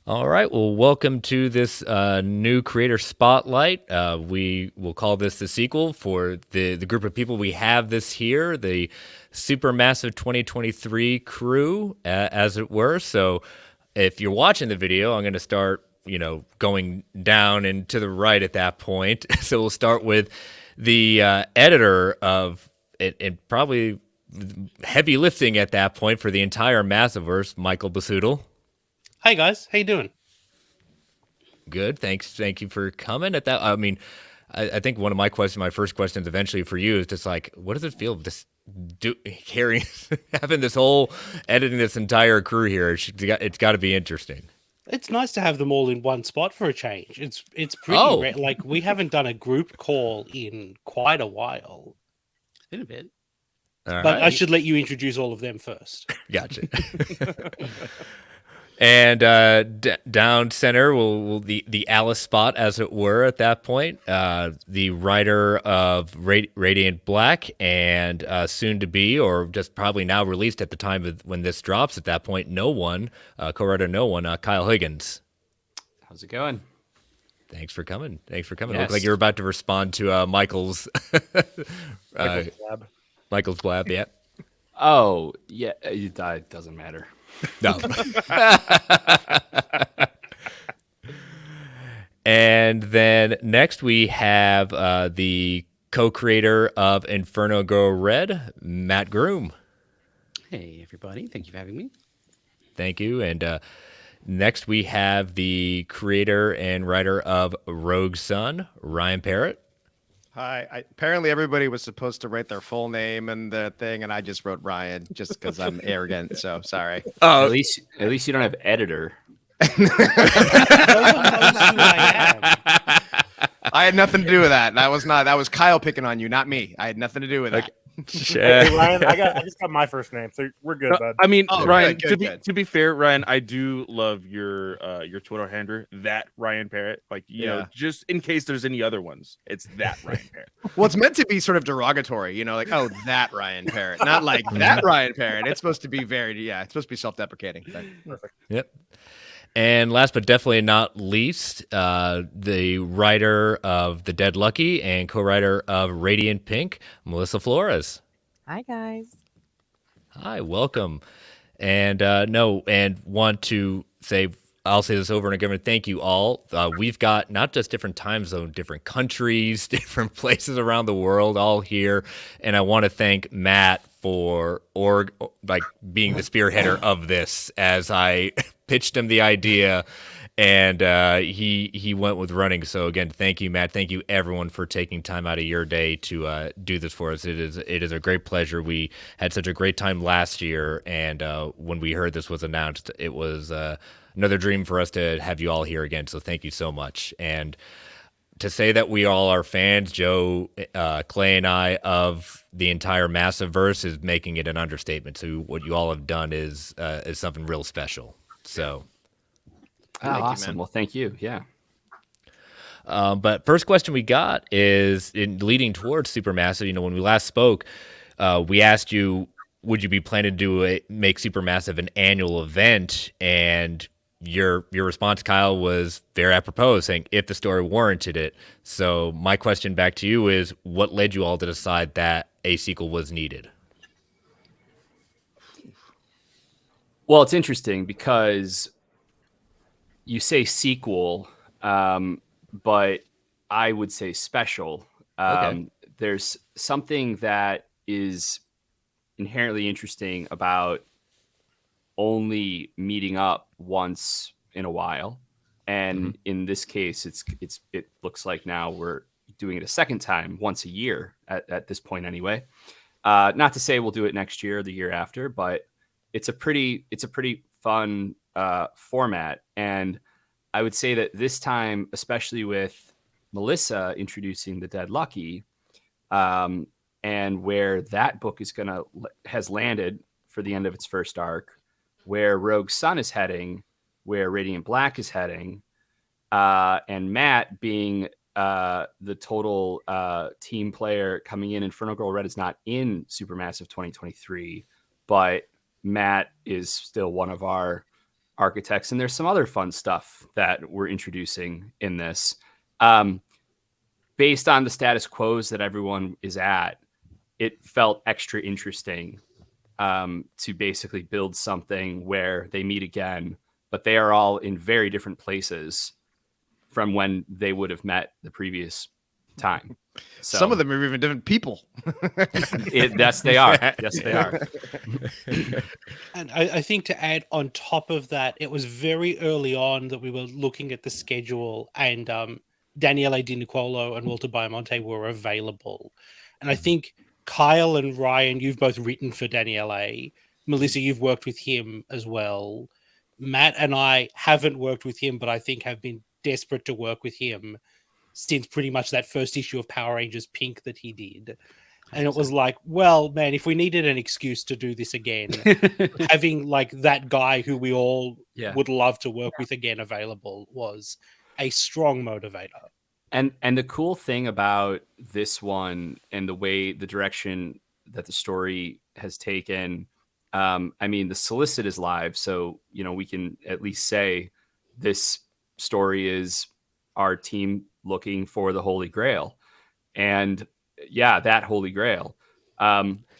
All right. Well, welcome to this new Creator Spotlight. We will call this the sequel for the group of people we have this here, the Supermassive 2023 crew, as it were. So if you're watching the video, I'm going to start, going down and to the right at that point. So we'll start with the editor of it, and probably heavy lifting at that point for the entire Massiverse, Michael Busuttil. Hey guys, how you doing? Good. Thank you for coming at that. I mean, I think one of my first questions eventually for you is just like, what does it feel just carrying, having this whole editing this entire crew here? It's got to be interesting. It's nice to have them all in one spot for a change. It's pretty Oh. rare. Like, we haven't done a group call in quite a while. It's been a bit. All But right. I should let you introduce all of them first. Gotcha. And down center will the Alice spot, as it were, at that point. The writer of Radiant Black and soon to be, or just probably now released at the time of when this drops. At that point, co-writer No One, Kyle Higgins. How's it going? Thanks for coming. Yes. Looks like you're about to respond to Michael's Michael's blab. Yeah. Oh, yeah. It doesn't matter. No. And then next we have the co-creator of Inferno Girl Red, Matt Groom. Hey, everybody. Thank you for having me. Thank you. And next we have the creator and writer of Rogue Sun, Ryan Parrott. Hi. Apparently everybody was supposed to write their full name and the thing, and I just wrote Ryan just because I'm arrogant. So sorry. At least you don't have editor. I had nothing to do with that. That was Kyle picking on you, not me. I had nothing to do with that. Hey, Ryan, I just got my first name, so we're good, bud. I mean, Oh, Ryan. good. To be fair, Ryan, I do love your Twitter handle, that Ryan Parrott. Like, you know, just in case there's any other ones, it's that Ryan Parrott. Well, it's meant to be sort of derogatory, like, oh, that Ryan Parrott, not like that Ryan Parrott. It's supposed to be it's supposed to be self-deprecating. Perfect. Yep. And last but definitely not least, the writer of The Dead Lucky and co-writer of Radiant Pink, Mellisa Flores. Hi, guys. Hi, welcome. And want to say, I'll say this over and again, thank you all. We've got not just different time zones, different countries, different places around the world, all here. And I want to thank Matt for being the spearheader of this, as I pitched him the idea, and he went with running. So again, thank you, Matt. Thank you, everyone, for taking time out of your day to do this for us. It is a great pleasure. We had such a great time last year, and when we heard this was announced, it was another dream for us to have you all here again. So thank you so much. And to say that we all are fans, Joe, Clay, and I, of the entire Massiverse is making it an understatement. So what you all have done is something real special. So, Awesome. Well, thank you. Yeah. But first question we got is in leading towards Supermassive. When we last spoke, we asked you, would you be planning to make Supermassive an annual event? And your response, Kyle, was very apropos, saying if the story warranted it. So my question back to you is, what led you all to decide that a sequel was needed? Well, it's interesting because you say sequel, but I would say special. Okay. There's something that is inherently interesting about only meeting up once in a while, and in this case, it looks like now we're doing it a second time, once a year at this point, anyway. Not to say we'll do it next year or the year after, but it's a pretty fun format, and I would say that this time, especially with Mellisa introducing The Dead Lucky, and where that book has landed for the end of its first arc, where Rogue Sun is heading, where Radiant Black is heading, and Matt being the total team player coming in. Inferno Girl Red is not in Supermassive 2023, but Matt is still one of our architects, and there's some other fun stuff that we're introducing in this. Based on the status quos that everyone is at, it felt extra interesting to basically build something where they meet again, but they are all in very different places from when they would have met the previous time. So, some of them are even different people. yes, they are. Yes, they are. And I think to add on top of that, it was very early on that we were looking at the schedule, and Daniele Di Niccolo and Walter Biomonte were available. And I think Kyle and Ryan, you've both written for Daniele. Mellisa, you've worked with him as well. Matt and I haven't worked with him, but I think have been desperate to work with him since pretty much that first issue of Power Rangers Pink that he did. And it was like, well, man, if we needed an excuse to do this again, having like that guy who we all would love to work with again available was a strong motivator. And the cool thing about this one and the direction that the story has taken, I mean, the solicit is live, so we can at least say this story is our team looking for the Holy Grail, and that Holy Grail.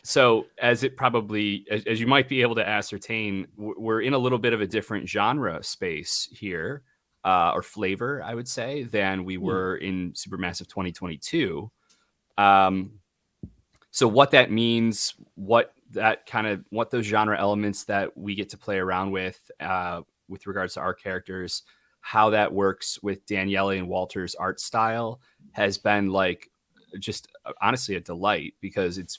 So as you might be able to ascertain, we're in a little bit of a different genre space here. Or flavor, I would say, than we were in Supermassive 2022. So what that means, what those genre elements that we get to play around with regards to our characters, how that works with Daniele and Walter's art style has been like just honestly a delight, because it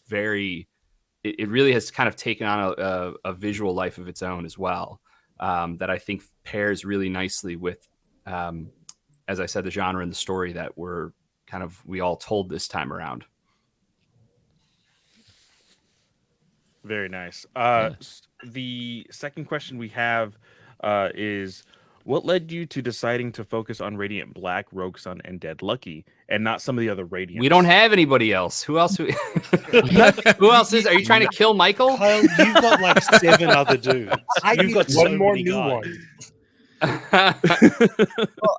really has kind of taken on a visual life of its own as well. That I think pairs really nicely with, as I said, the genre and the story that we all told this time around. Very nice. The second question we have is, what led you to deciding to focus on Radiant Black, Rogue Sun, and Dead Lucky, and not some of the other Radiants? We don't have anybody else. Who else? Who else is? Are you trying to kill Michael? Kyle, you've got like 7 other dudes. You've got one so more many new guys. one. Well,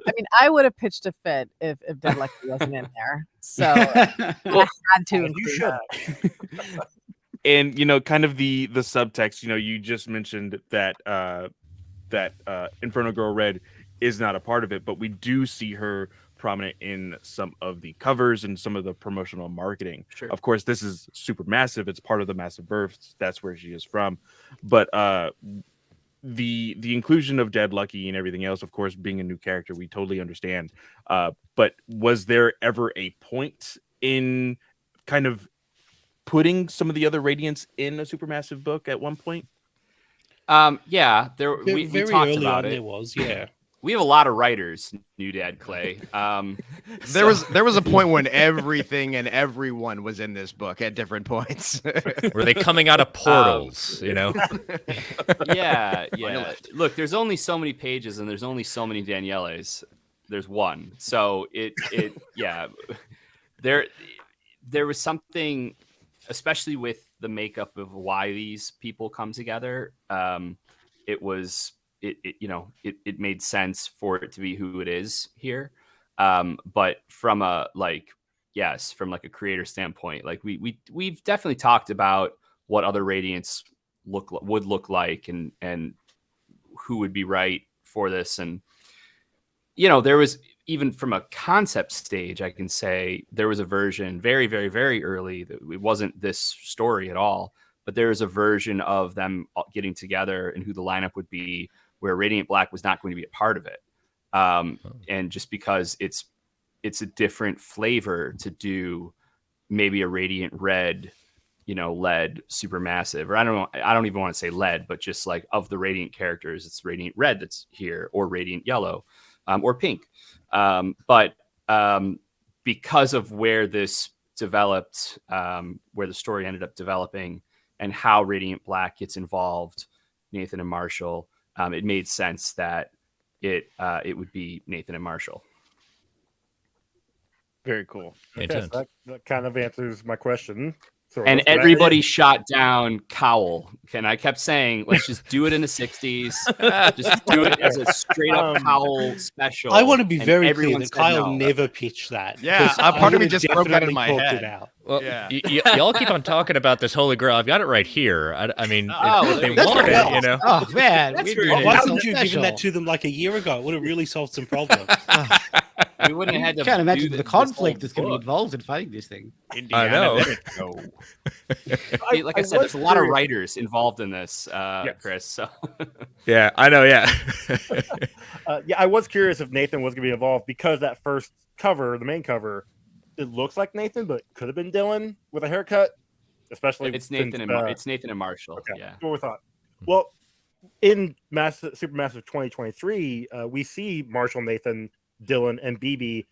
I mean, I would have pitched a fit if Dead Lucky wasn't in there. So I had to You include should. her. And kind of the subtext. You just mentioned that Inferno Girl Red is not a part of it, but we do see her prominent in some of the covers and some of the promotional marketing. Sure. Of course, this is Supermassive. It's part of the Massive Verse. That's where she is from. But the inclusion of Dead Lucky and everything else, of course, being a new character, we totally understand. But was there ever a point in kind of putting some of the other Radiants in a Supermassive book at one point? Yeah, we Very talked early about on it. there was, yeah. We have a lot of writers, New Dad Clay. There was a point when everything and everyone was in this book at different points. Were they coming out of portals? Yeah. Look, there's only so many pages, and there's only so many Danielles. There's one, so there was something, especially with the makeup of why these people come together. It made sense for it to be who it is here. But from a a creator standpoint, like we've definitely talked about what other Radiants would look like and who would be right for this. And there was, even from a concept stage, I can say there was a version very, very, very early that it wasn't this story at all, but there was a version of them getting together and who the lineup would be, where Radiant Black was not going to be a part of it. And just because it's a different flavor to do maybe a Radiant Red, led Supermassive, or I don't even want to say led, but just like of the Radiant characters, it's Radiant Red that's here, or Radiant Yellow, or Pink. But because of where this developed, where the story ended up developing, and how Radiant Black gets involved, Nathan and Marshall, it made sense that it would be Nathan and Marshall. Very cool. Yes, that kind of answers my question. sort And of. But everybody shot down Cowl. And I kept saying, let's just do it in the 60s. Just do it as a straight up Cowl special. I want to be And very clear everyone that said Kyle no. never pitched that. Yeah, 'cause a part of me would've just broke that in definitely my talked head. it out. Well, Yeah. y'all keep on talking about this Holy Grail. I've got it right here. I mean, Oh, if they that's want very it, you know. Oh man, That's we'd very be nice. doing Why something wouldn't you have given that special. to them like a year ago? It would have really solved some problems. We wouldn't have had to Can't do imagine this the whole conflict that's going to be book. involved in fighting this thing. I know. No. See, like I said, there's a lot of writers involved in this, Yes. Chris. So Yeah, I know. Yeah. yeah, I was curious if Nathan was going to be involved because that first cover, the main cover, it looks like Nathan, but could have been Dylan with a haircut. Especially it's Nathan since, and it's Nathan and Marshall. Okay, Yeah. that's what we thought. Well, in Supermassive 2023, we see Marshall, Nathan, Dylan, and BB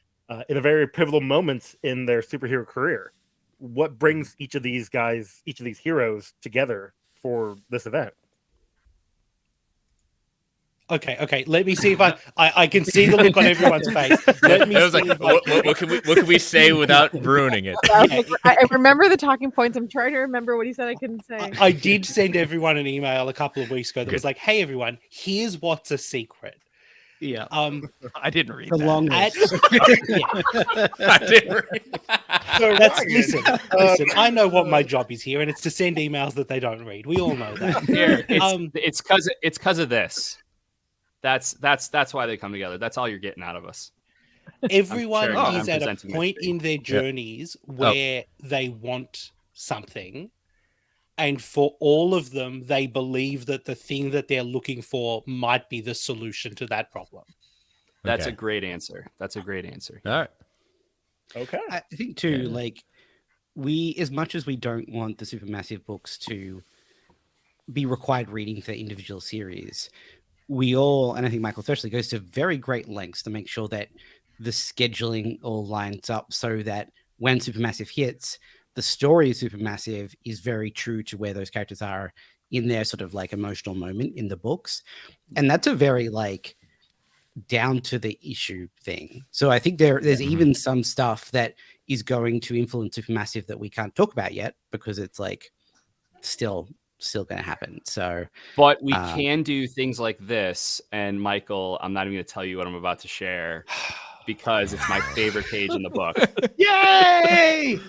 in a very pivotal moments in their superhero career. What brings each of these guys, each of these heroes, together for this event? Okay. Let me see if I can see the look on everyone's face. Let me I was see like, if I can. what can we say without ruining it? I remember the talking points. I'm trying to remember what he said. I couldn't say. I did send everyone an email a couple of weeks ago that Good. was like, "Hey everyone, here's what's a secret." Yeah, I didn't read the that. long At, list. yeah, I didn't So that's Ryan, listen. I know what my job is here, and it's to send emails that they don't read. We all know that. Here, it's because of this. That's why they come together. That's all you're getting out of us. Everyone I'm is at a presenting point mystery. in their journeys where they want something, and for all of them, they believe that the thing that they're looking for might be the solution to that problem. That's Okay. a great answer. That's a great answer. All right. okay. I think too, Yeah. like we, as much as we don't want the Supermassive books to be required reading for individual series, we all, and I think Michael especially, goes to very great lengths to make sure that the scheduling all lines up so that when Supermassive hits, the story of Supermassive is very true to where those characters are in their sort of like emotional moment in the books. And that's a very like down to the issue thing. So I think there's even some stuff that is going to influence Supermassive that we can't talk about yet because it's like still going to happen. So But we can do things like this. And Michael, I'm not even going to tell you what I'm about to share because it's my favorite page in the book. Yay!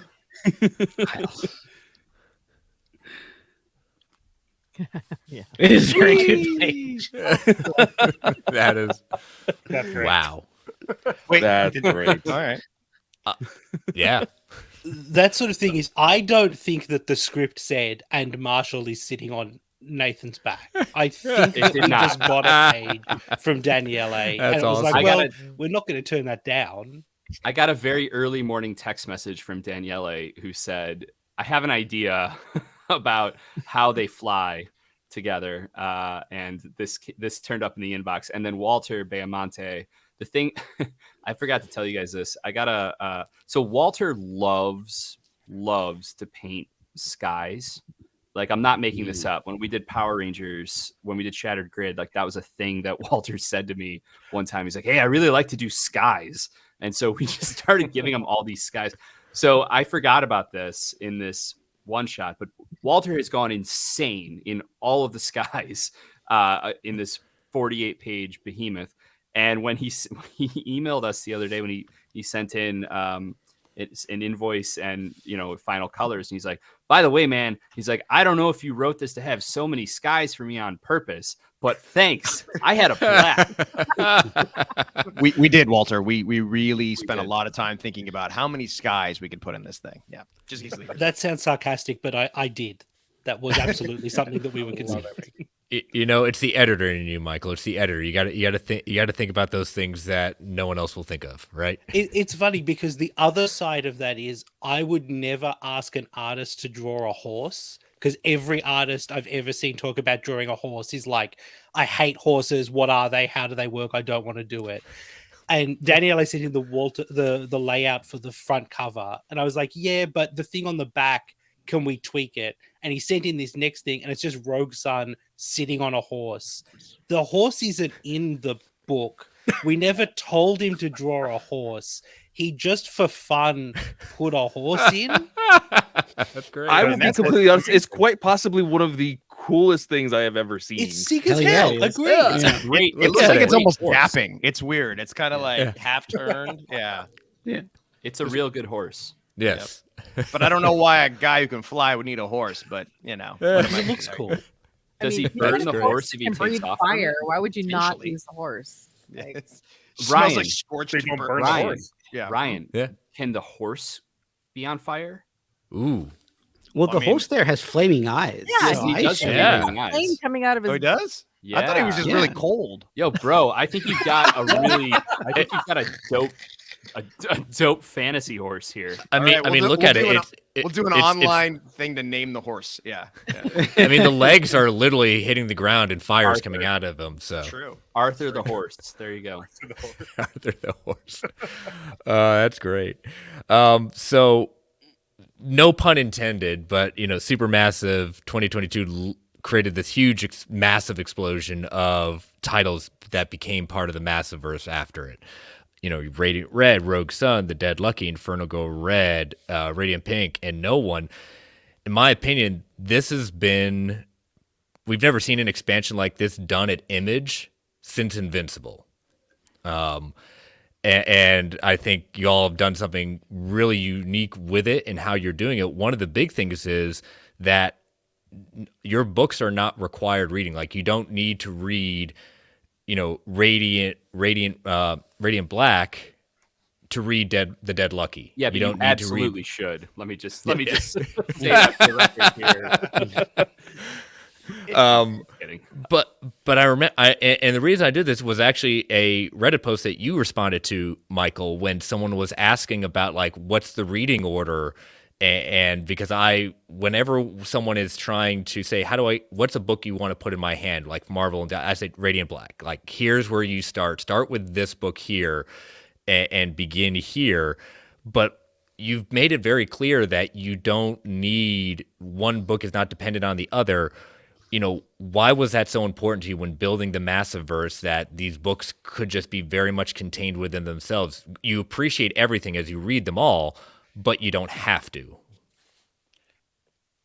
it is very good page. That is That's great. wow. Wait, That's great. All right. Yeah. That sort of thing is, I don't think that the script said, and Marshall is sitting on Nathan's back. I think It that did we not. just got a page from Danielle, and That's it was awesome. like, I well, gotta- we're not going to turn that down. I got a very early morning text message from Danielle who said, I have an idea about how they fly together. And this turned up in the inbox. And then Walter Bayamonte, the thing, I forgot to tell you guys this. I got so Walter loves to paint skies. Like, I'm not making this up. When we did Power Rangers, when we did Shattered Grid, like that was a thing that Walter said to me one time. He's like, hey, I really like to do skies. And so we just started giving him all these skies. So I forgot about this in this one shot, but Walter has gone insane in all of the skies in this 48-page behemoth. And when he emailed us the other day, when he sent in it's an invoice and, final colors. And he's like, by the way, man, he's like, I don't know if you wrote this to have so many skies for me on purpose, but thanks. I had a blast. We did, Walter. We really spent a lot of time thinking about how many skies we could put in this thing. Yeah, just easily. That sounds sarcastic, but I did. That was absolutely something that we were considering. It's the editor in you, Michael. It's the editor. You got to think about those things that no one else will think of, right? It's funny because the other side of that is I would never ask an artist to draw a horse, because every artist I've ever seen talk about drawing a horse is like, I hate horses. What are they? How do they work? I don't want to do it. And Danielle sent in the layout for the front cover, and I was like, yeah, but the thing on the back, can we tweak it? And he sent in this next thing, and it's just Rogue Sun sitting on a horse. The horse isn't in the book. We never told him to draw a horse. He just for fun put a horse in. That's great. I Yeah, will be that's completely honest. It's amazing. quite possibly one of the coolest things I have ever seen. It's sick Hell as yeah, hell. it is. Agree. Yeah. It's a great. It looks at like it. it's almost horse. gapping. It's weird. It's kind of like Yeah. half turned. Yeah. It's a real good horse. Yes. But I don't know why a guy who can fly would need a horse, but what am I It looks saying? cool. Does he you burn got the a horse if he can takes breathe off from fire. it? Why would you not Potentially. use the horse? Like, It smells Ryan, like So scorched you don't burnt burn the Ryan. horse. Yeah. Ryan, Yeah. can the horse be on fire? Ooh. Well, I the mean- horse there has flaming eyes. Yeah, Yes, so he I does should- have Yeah. flaming flame eyes. coming out of his. Oh, he does? Yeah. I thought he was just really Yeah. cold. Yo, bro, I think you've got a really, I think you've got a dope fantasy horse here. I All mean, right, I mean, we'll look do at it. an- It's, We'll do an it's- online thing to name the horse. Yeah. I mean, the legs are literally hitting the ground and fire's Arthur. coming out of them. So True. Arthur the horse. There you go. Arthur the horse. That's great. So no pun intended, but Supermassive 2022 created this huge, massive explosion of titles that became part of the Massiveverse after it. Radiant Red, Rogue Sun, The Dead Lucky, Inferno Girl Red, Radiant Pink, and No One. In my opinion, we've never seen an expansion like this done at Image since Invincible. And I think y'all have done something really unique with it and how you're doing it. One of the big things is that your books are not required reading. Like, you don't need to read, Radiant Black to read The Dead Lucky. Yeah, but you you don't need absolutely to should. Let me just say that for the record here. Kidding. But I remember, and the reason I did this was actually a Reddit post that you responded to, Michael, when someone was asking about like what's the reading order, and because whenever someone is trying to say what's a book you want to put in my hand, like Marvel, and I say Radiant Black, like here's where you start with this book here, and begin here, but you've made it very clear that you don't need, one book is not dependent on the other. Why was that so important to you when building the Massiveverse, that these books could just be very much contained within themselves? You appreciate everything as you read them all, but you don't have to.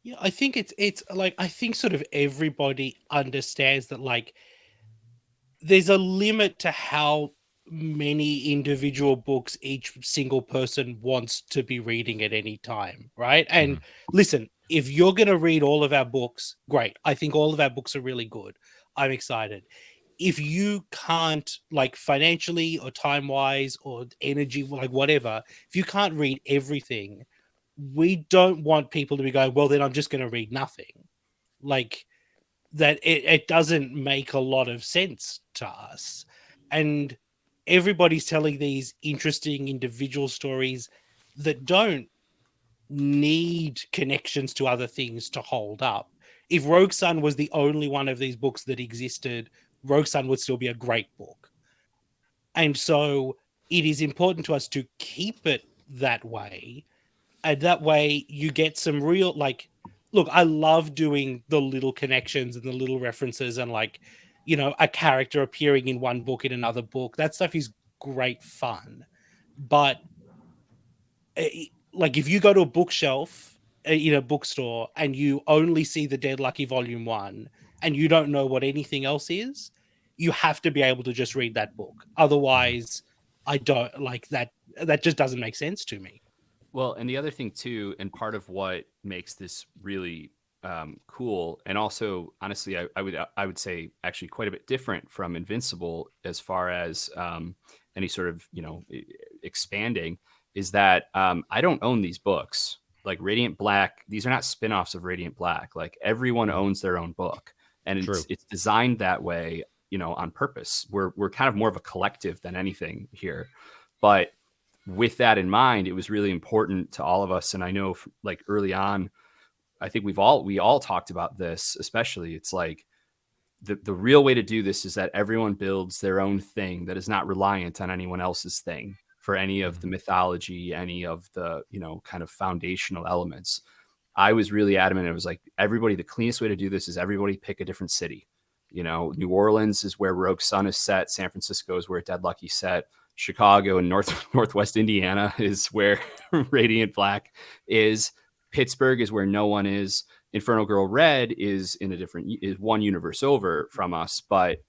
Yeah, I think it's like, I think sort of everybody understands that, like, there's a limit to how many individual books each single person wants to be reading at any time, right? And listen, if you're going to read all of our books, great. I think all of our books are really good. I'm excited. If you can't, like, financially or time-wise or energy, like whatever, if you can't read everything, we don't want people to be going, well, then I'm just going to read nothing. Like, that it doesn't make a lot of sense to us. And everybody's telling these interesting individual stories that don't need connections to other things to hold up. If Rogue Sun was the only one of these books that existed, Rogue Sun would still be a great book. And so it is important to us to keep it that way. And that way you get some real, like, look, I love doing the little connections and the little references and, like, a character appearing in one book in another book. That stuff is great fun. But like, if you go to a bookshelf in a bookstore and you only see The Dead Lucky Volume 1 and you don't know what anything else is, you have to be able to just read that book. Otherwise, I don't like that. That just doesn't make sense to me. Well, and the other thing too, and part of what makes this really cool, and also honestly, I would say actually quite a bit different from Invincible as far as any sort of expanding, is that I don't own these books. Like Radiant Black, these are not spin-offs of Radiant Black. Like, everyone owns their own book, and it's designed that way, on purpose. We're kind of more of a collective than anything here, but with that in mind, it was really important to all of us. And I know, like, early on, I think we all talked about this, especially, it's like the real way to do this is that everyone builds their own thing that is not reliant on anyone else's thing for any of the mythology, any of the, kind of foundational elements. I was really adamant. It was like, everybody, the cleanest way to do this is everybody pick a different city. New Orleans is where Rogue Sun is set. San Francisco is where Dead Lucky set. Chicago and northwest Indiana is where Radiant Black is. Pittsburgh is where no one is. Inferno Girl Red is one universe over from us, but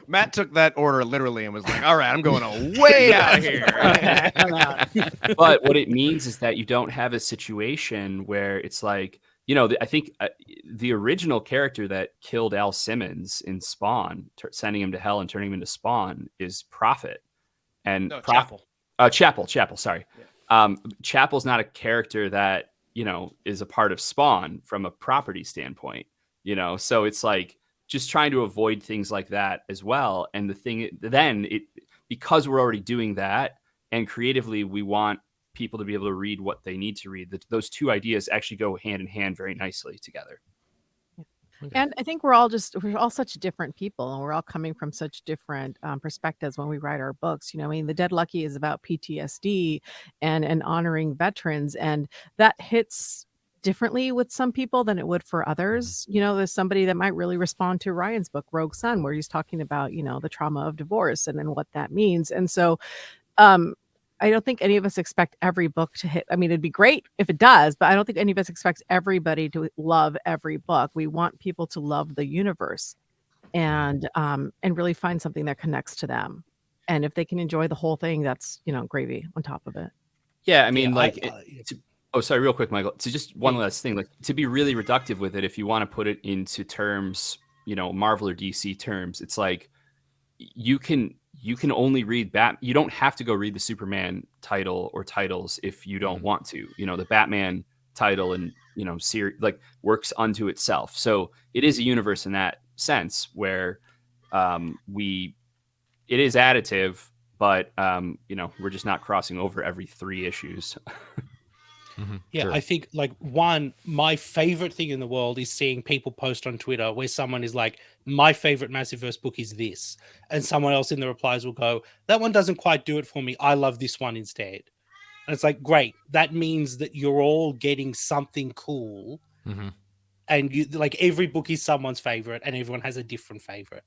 Matt took that order literally and was like, all right, I'm going way out here. but what it means is that you don't have a situation where it's like, I think the original character that killed Al Simmons in Spawn, sending him to hell and turning him into Spawn, is Prophet. And No, Chapel. Chapel, sorry. Yeah. Chapel's not a character that, is a part of Spawn from a property standpoint, so it's like just trying to avoid things like that as well. And the thing then, because we're already doing that, and creatively we want people to be able to read what they need to read, those two ideas actually go hand in hand very nicely together. Okay. And I think we're all such different people, and we're all coming from such different perspectives when we write our books. The Dead Lucky is about PTSD and honoring veterans, and that hits differently with some people than it would for others. There's somebody that might really respond to Ryan's book, Rogue Sun, where he's talking about, the trauma of divorce and then what that means. And so, I don't think any of us expect every book to hit. I mean, it'd be great if it does, but I don't think any of us expects everybody to love every book. We want people to love the universe and really find something that connects to them. And if they can enjoy the whole thing, that's, gravy on top of it. Yeah. I mean, sorry, real quick, Michael. So just one last thing, to be really reductive with it, if you want to put it into terms, Marvel or DC terms, it's like you can only read you don't have to go read the Superman title or titles if you don't want to. The Batman title and series works unto itself. So it is a universe in that sense where it is additive, but we're just not crossing over every 3 issues. Yeah, sure. I think my favorite thing in the world is seeing people post on Twitter where someone is like, my favorite Massiveverse book is this. And someone else in the replies will go, that one doesn't quite do it for me. I love this one instead. And it's like, great. That means that you're all getting something cool. Mm-hmm. And every book is someone's favorite and everyone has a different favorite.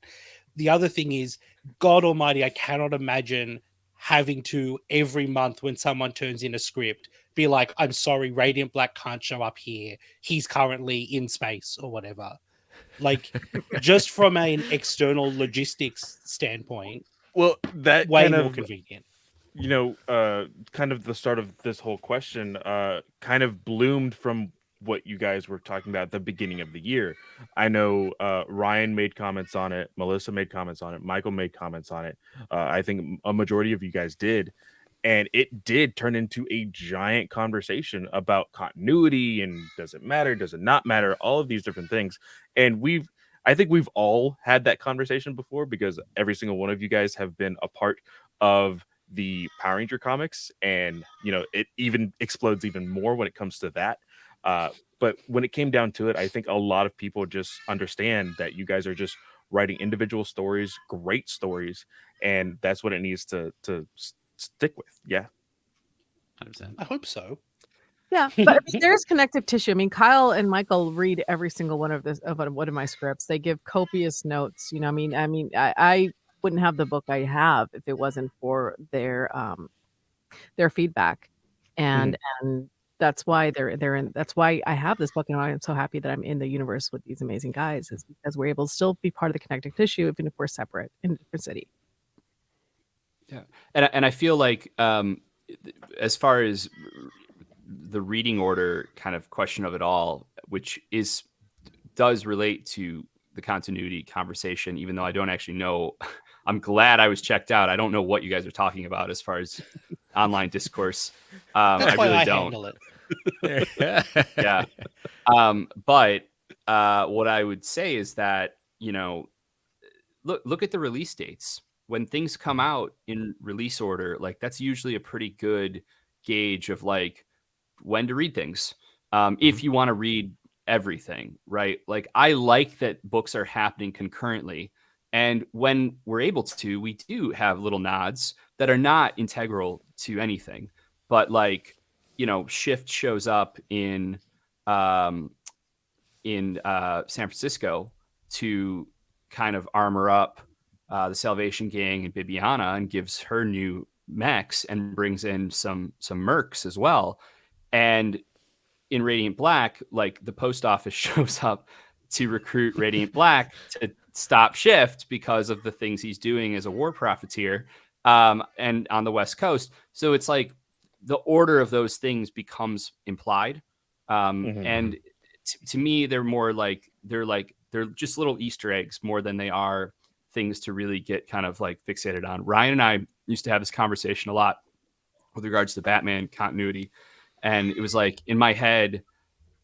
The other thing is, God Almighty, I cannot imagine having to every month when someone turns in a script be like, I'm sorry, Radiant Black can't show up here. He's currently in space or whatever. Just from an external logistics standpoint, well, that way kind more of convenient. Kind of the start of this whole question kind of bloomed from what you guys were talking about at the beginning of the year. I know Ryan made comments on it, Mellisa made comments on it, Michael made comments on it. I think a majority of you guys did. And it did turn into a giant conversation about continuity and does it matter, does it not matter, all of these different things. And I think we've all had that conversation before because every single one of you guys have been a part of the Power Ranger comics. And, it even explodes even more when it comes to that. But when it came down to it, I think a lot of people just understand that you guys are just writing individual stories, great stories, and that's what it needs to stick with. Yeah, 100%. I hope so. Yeah, but there's connective tissue. I mean, Kyle and Michael read every single one of one of my scripts. They give copious notes. I wouldn't have the book I have if it wasn't for their feedback, and that's why they're in. That's why I have this book, and I'm so happy that I'm in the universe with these amazing guys, is because we're able to still be part of the connective tissue, even if we're separate in a different city. Yeah, and I feel like as far as the reading order kind of question of it all, which does relate to the continuity conversation, even though I don't actually know. I'm glad I was checked out. I don't know what you guys are talking about as far as online discourse. That's I why really I don't. handle it. Yeah. But what I would say is that, look at the release dates. When things come out in release order, that's usually a pretty good gauge of when to read things. If you want to read everything, right? I like that books are happening concurrently. And when we're able to, we do have little nods that are not integral to anything, but Shift shows up in San Francisco to kind of armor up the Salvation Gang and Bibiana and gives her new mechs and brings in some mercs as well. And in Radiant Black, like the post office shows up to recruit Radiant Black to stop Shift because of the things he's doing as a war profiteer, and on the West Coast. So it's like the order of those things becomes implied. And to me, they're more like they're just little Easter eggs more than they are things to really get kind of like fixated on. Ryan and I used to have this conversation a lot with regards to Batman continuity. And it was like in my head,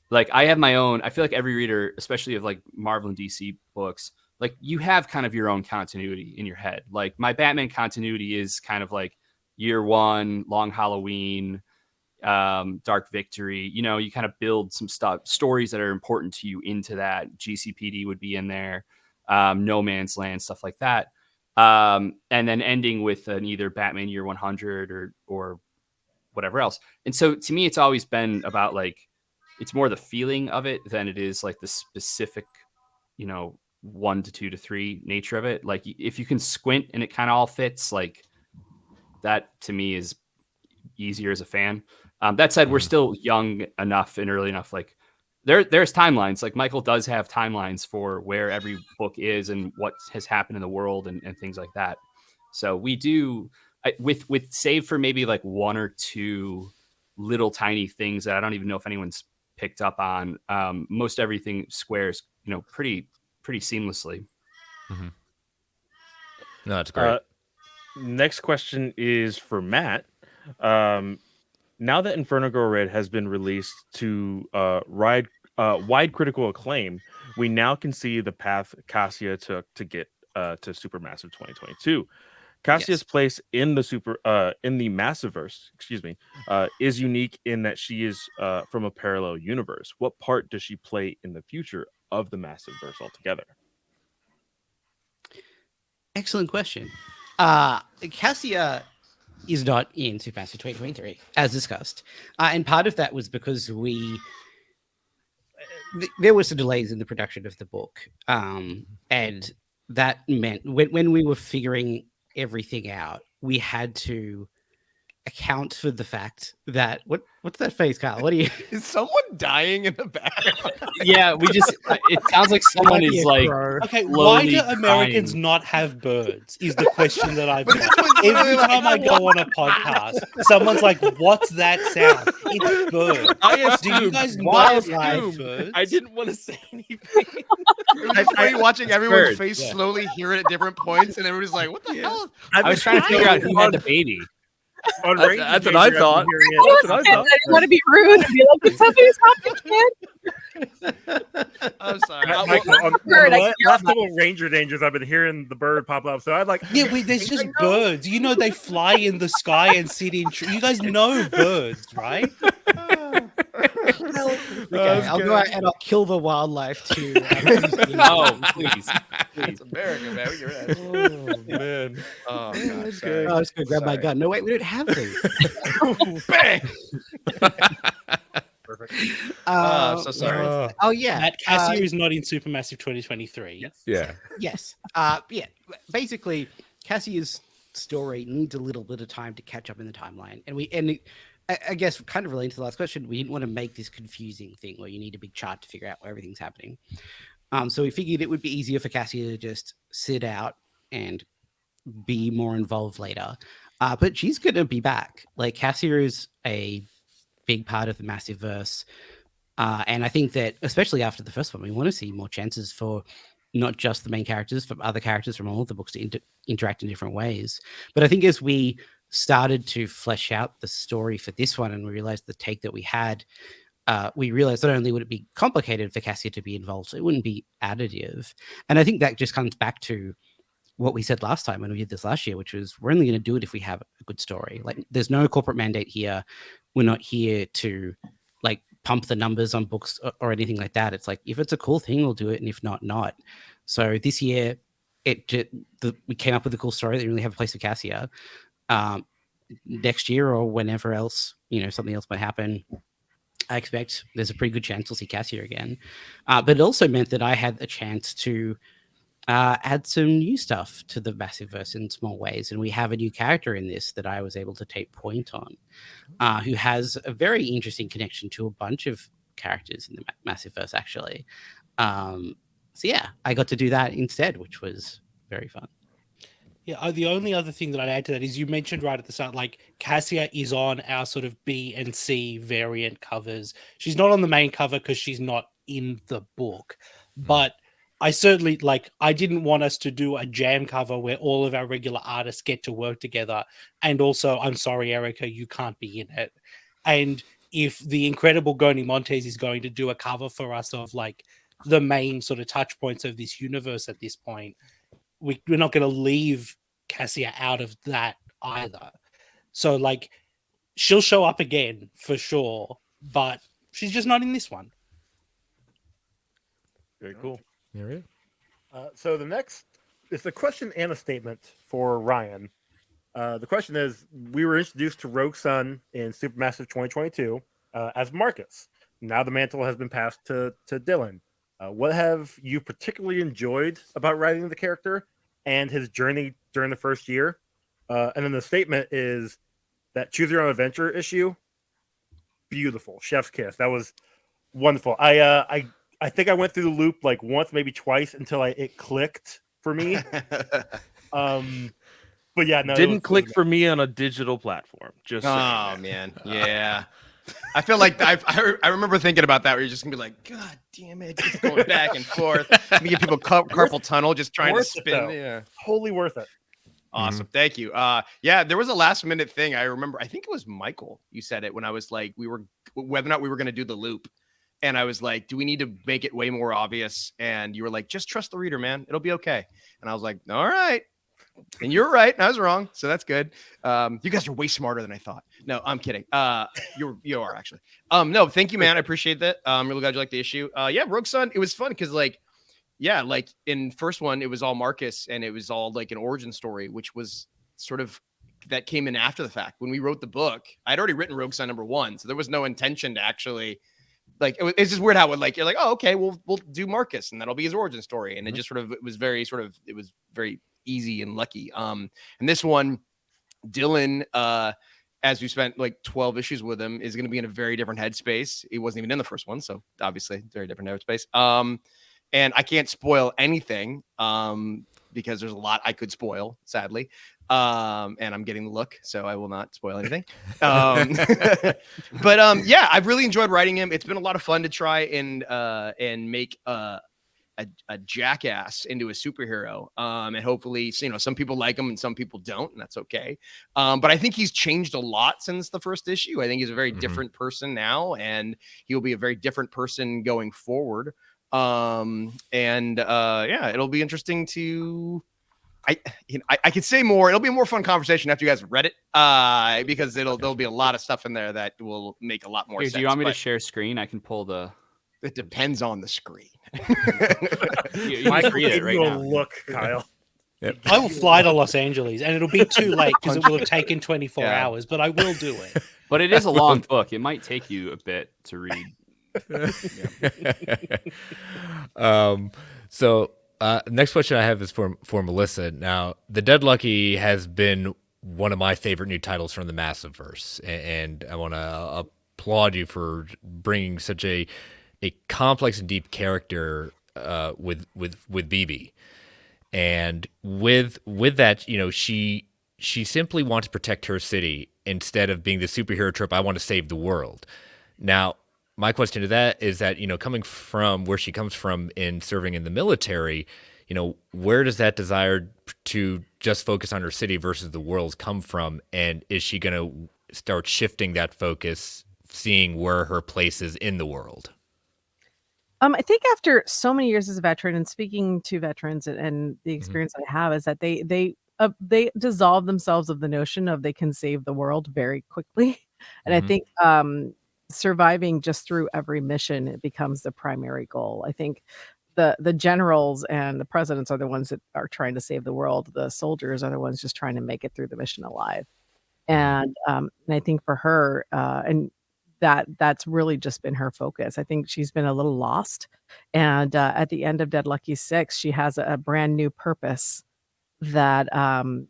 like I have my own, I feel like every reader, especially of like Marvel and DC books, like you have kind of your own continuity in your head. Like my Batman continuity is kind of like Year One, Long Halloween, Dark Victory. You know, you kind of build some stories that are important to you into that. GCPD would be in there, No Man's Land, stuff like that. And then ending with an either Batman Year 100 or whatever else. And so to me, it's always been about like, it's more the feeling of it than it is like the specific, 1 to 2 to 3 nature of it. Like if you can squint and it kind of all fits, like that to me is easier as a fan. That said, we're still young enough and early enough. Like there's timelines. Like Michael does have timelines for where every book is and what has happened in the world and things like that. So we do with save for maybe like 1 or 2 little tiny things that I don't even know if anyone's picked up on. Most everything squares, pretty seamlessly. No, that's great. Next question is for Matt. Now that Inferno Girl Red has been released to wide critical acclaim, we now can see the path Cassia took to get to Supermassive 2022. Cassia's place in the in the Massiverse, is unique in that she is from a parallel universe. What part does she play in the future of the Massiverse altogether? Excellent question. Cassia is not in Supermassive 2023, as discussed. And part of that was because there were some delays in the production of the book. And that meant when we were figuring everything out, we had to account for the fact that what's that face, Kyle? What are you? Is someone dying in the background? Yeah, it sounds like someone is like, okay, why do Americans not have birds is the question that I've got. Every time I go on a podcast, someone's like, what's that sound? It's birds. Do you guys not have birds? I didn't want to say anything. It was funny watching everyone's birds, face slowly hear it at different points, and everybody's like, what the hell? I was trying to figure out who had the baby. That's what I thought. I didn't want to be rude and be like, did somebody stop the kid? I'm sorry. Michael, on the last couple of Ranger Dangers, I've been hearing the bird pop up. So I'd like. Yeah, there's just birds. They fly in the sky and sit in trees. You guys know birds, right? Okay, I'll go out and I'll kill the wildlife too. Oh, please. It's America, man. You're right. Oh man. Oh, I God, was sorry. going to grab my gun. No, wait, we don't have these. Bang! Perfect. I'm so sorry. Oh yeah, Matt, Cassia is not in Supermassive 2023. Yes. Yeah. yes. Yeah. Basically, Cassia's story needs a little bit of time to catch up in the timeline, and I guess kind of relating to the last question, we didn't want to make this confusing thing where you need a big chart to figure out where everything's happening. So we figured it would be easier for Cassia to just sit out and be more involved later. But she's going to be back. Like Cassia is a big part of the Massiverse. And I think that especially after the first one, we want to see more chances for not just the main characters, from other characters from all of the books to interact in different ways. But I think as we started to flesh out the story for this one and we realized the take that we had, we realized not only would it be complicated for Cassia to be involved, so it wouldn't be additive. And I think that just comes back to what we said last time when we did this last year, which was we're only going to do it if we have a good story. Like there's no corporate mandate here. We're not here to like pump the numbers on books or anything like that. It's like, if it's a cool thing, we'll do it. And if not, not. So this year we came up with a cool story that didn't really have a place for Cassia. Next year or whenever else, something else might happen, I expect there's a pretty good chance we'll see Cassia again. But it also meant that I had a chance to add some new stuff to the Massiverse in small ways. And we have a new character in this that I was able to take point on, who has a very interesting connection to a bunch of characters in the Massiveverse, actually. So yeah, I got to do that instead, which was very fun. Yeah, the only other thing that I'd add to that is you mentioned right at the start, like Cassia is on our sort of B and C variant covers. She's not on the main cover because she's not in the book, but I certainly I didn't want us to do a jam cover where all of our regular artists get to work together. And also, I'm sorry, Erica, you can't be in it. And if the incredible Goni Montes is going to do a cover for us of like the main sort of touch points of this universe at this point, we're not going to leave Cassia out of that either. So like she'll show up again for sure, but she's just not in this one. Very cool. There we So the next is a question and a statement for Ryan. The question is, we were introduced to Rogue Sun in Supermassive 2022 as Marcus. Now the mantle has been passed to Dylan. What have you particularly enjoyed about writing the character and his journey during the first year? And then the statement is that Choose Your Own Adventure issue, beautiful, chef's kiss. That was wonderful. I think I went through the loop like once, maybe twice until it clicked for me. But yeah, no, Didn't click for me on a digital platform. Just saying. Oh man, yeah. I feel like I remember thinking about that where you're just gonna be like, God damn it, just going back and forth. Me give people carpal tunnel just trying to spin. Yeah, totally worth it. Awesome, thank you. Yeah, there was a last minute thing I remember. I think it was Michael. You said it when I was like, whether or not we were gonna do the loop, and I was like, do we need to make it way more obvious? And you were like, just trust the reader, man. It'll be okay. And I was like, all right. And you're right. And I was wrong. So that's good. You guys are way smarter than I thought. No, I'm kidding. You are actually. No, thank you, man. I appreciate that. I'm really glad you liked the issue. Yeah, Rogue Sun. It was fun because like in first one, it was all Marcus and it was all like an origin story, which was sort of that came in after the fact. When we wrote the book, I'd already written Rogue Sun #1. So there was no intention to actually it's just weird how you're like, oh, okay, we'll do Marcus and that'll be his origin story. And it just it was very easy and lucky. And this one, Dylan, as we spent like 12 issues with him, is going to be in a very different headspace. He wasn't even in the first one, so obviously very different headspace. And I can't spoil anything because there's a lot I could spoil, sadly. And I'm getting the look, so I will not spoil anything. But yeah, I've really enjoyed writing him. It's been a lot of fun to try and make a jackass into a superhero. And hopefully, some people like him and some people don't, and that's okay. But I think he's changed a lot since the first issue. I think he's a very different person now, and he'll be a very different person going forward. Yeah, it'll be interesting to. I could say more. It'll be a more fun conversation after you guys have read it, because there'll be a lot of stuff in there that will make a lot more sense. Do you want me to share screen? I can pull the. It depends on the screen. you can read it right now. Look, Kyle. Yep. I will fly to Los Angeles, and it'll be too late because it will have taken 24 hours, but I will do it. But it is a long book. It might take you a bit to read. So next question I have is for Mellisa. Now, The Dead Lucky has been one of my favorite new titles from the Massiveverse, and I want to applaud you for bringing such a complex and deep character with BB. And with that, she simply wants to protect her city instead of being the superhero trope, I want to save the world. Now, my question to that is that, coming from where she comes from in serving in the military, where does that desire to just focus on her city versus the world come from? And is she going to start shifting that focus, seeing where her place is in the world? I think after so many years as a veteran and speaking to veterans and the experience I have is that they dissolve themselves of the notion of they can save the world very quickly. And I think surviving just through every mission, it becomes the primary goal. I think the generals and the presidents are the ones that are trying to save the world. The soldiers are the ones just trying to make it through the mission alive. And I think for her, and that's really just been her focus. I think she's been a little lost. And at the end of Dead Lucky 6, she has a brand new purpose that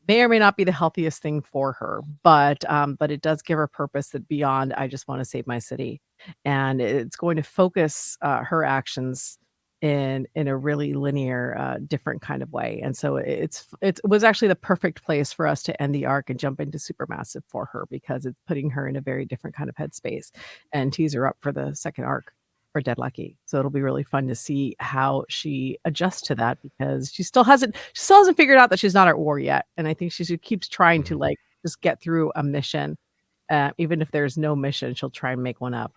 may or may not be the healthiest thing for her, but it does give her purpose that beyond, I just want to save my city. and it's going to focus her actions in a really linear, different kind of way. And so it was actually the perfect place for us to end the arc and jump into Supermassive for her, because it's putting her in a very different kind of headspace and tease her up for the second arc for Dead Lucky. So it'll be really fun to see how she adjusts to that, because she still hasn't figured out that she's not at war yet. And I think she keeps trying to like just get through a mission. Even if there's no mission, she'll try and make one up.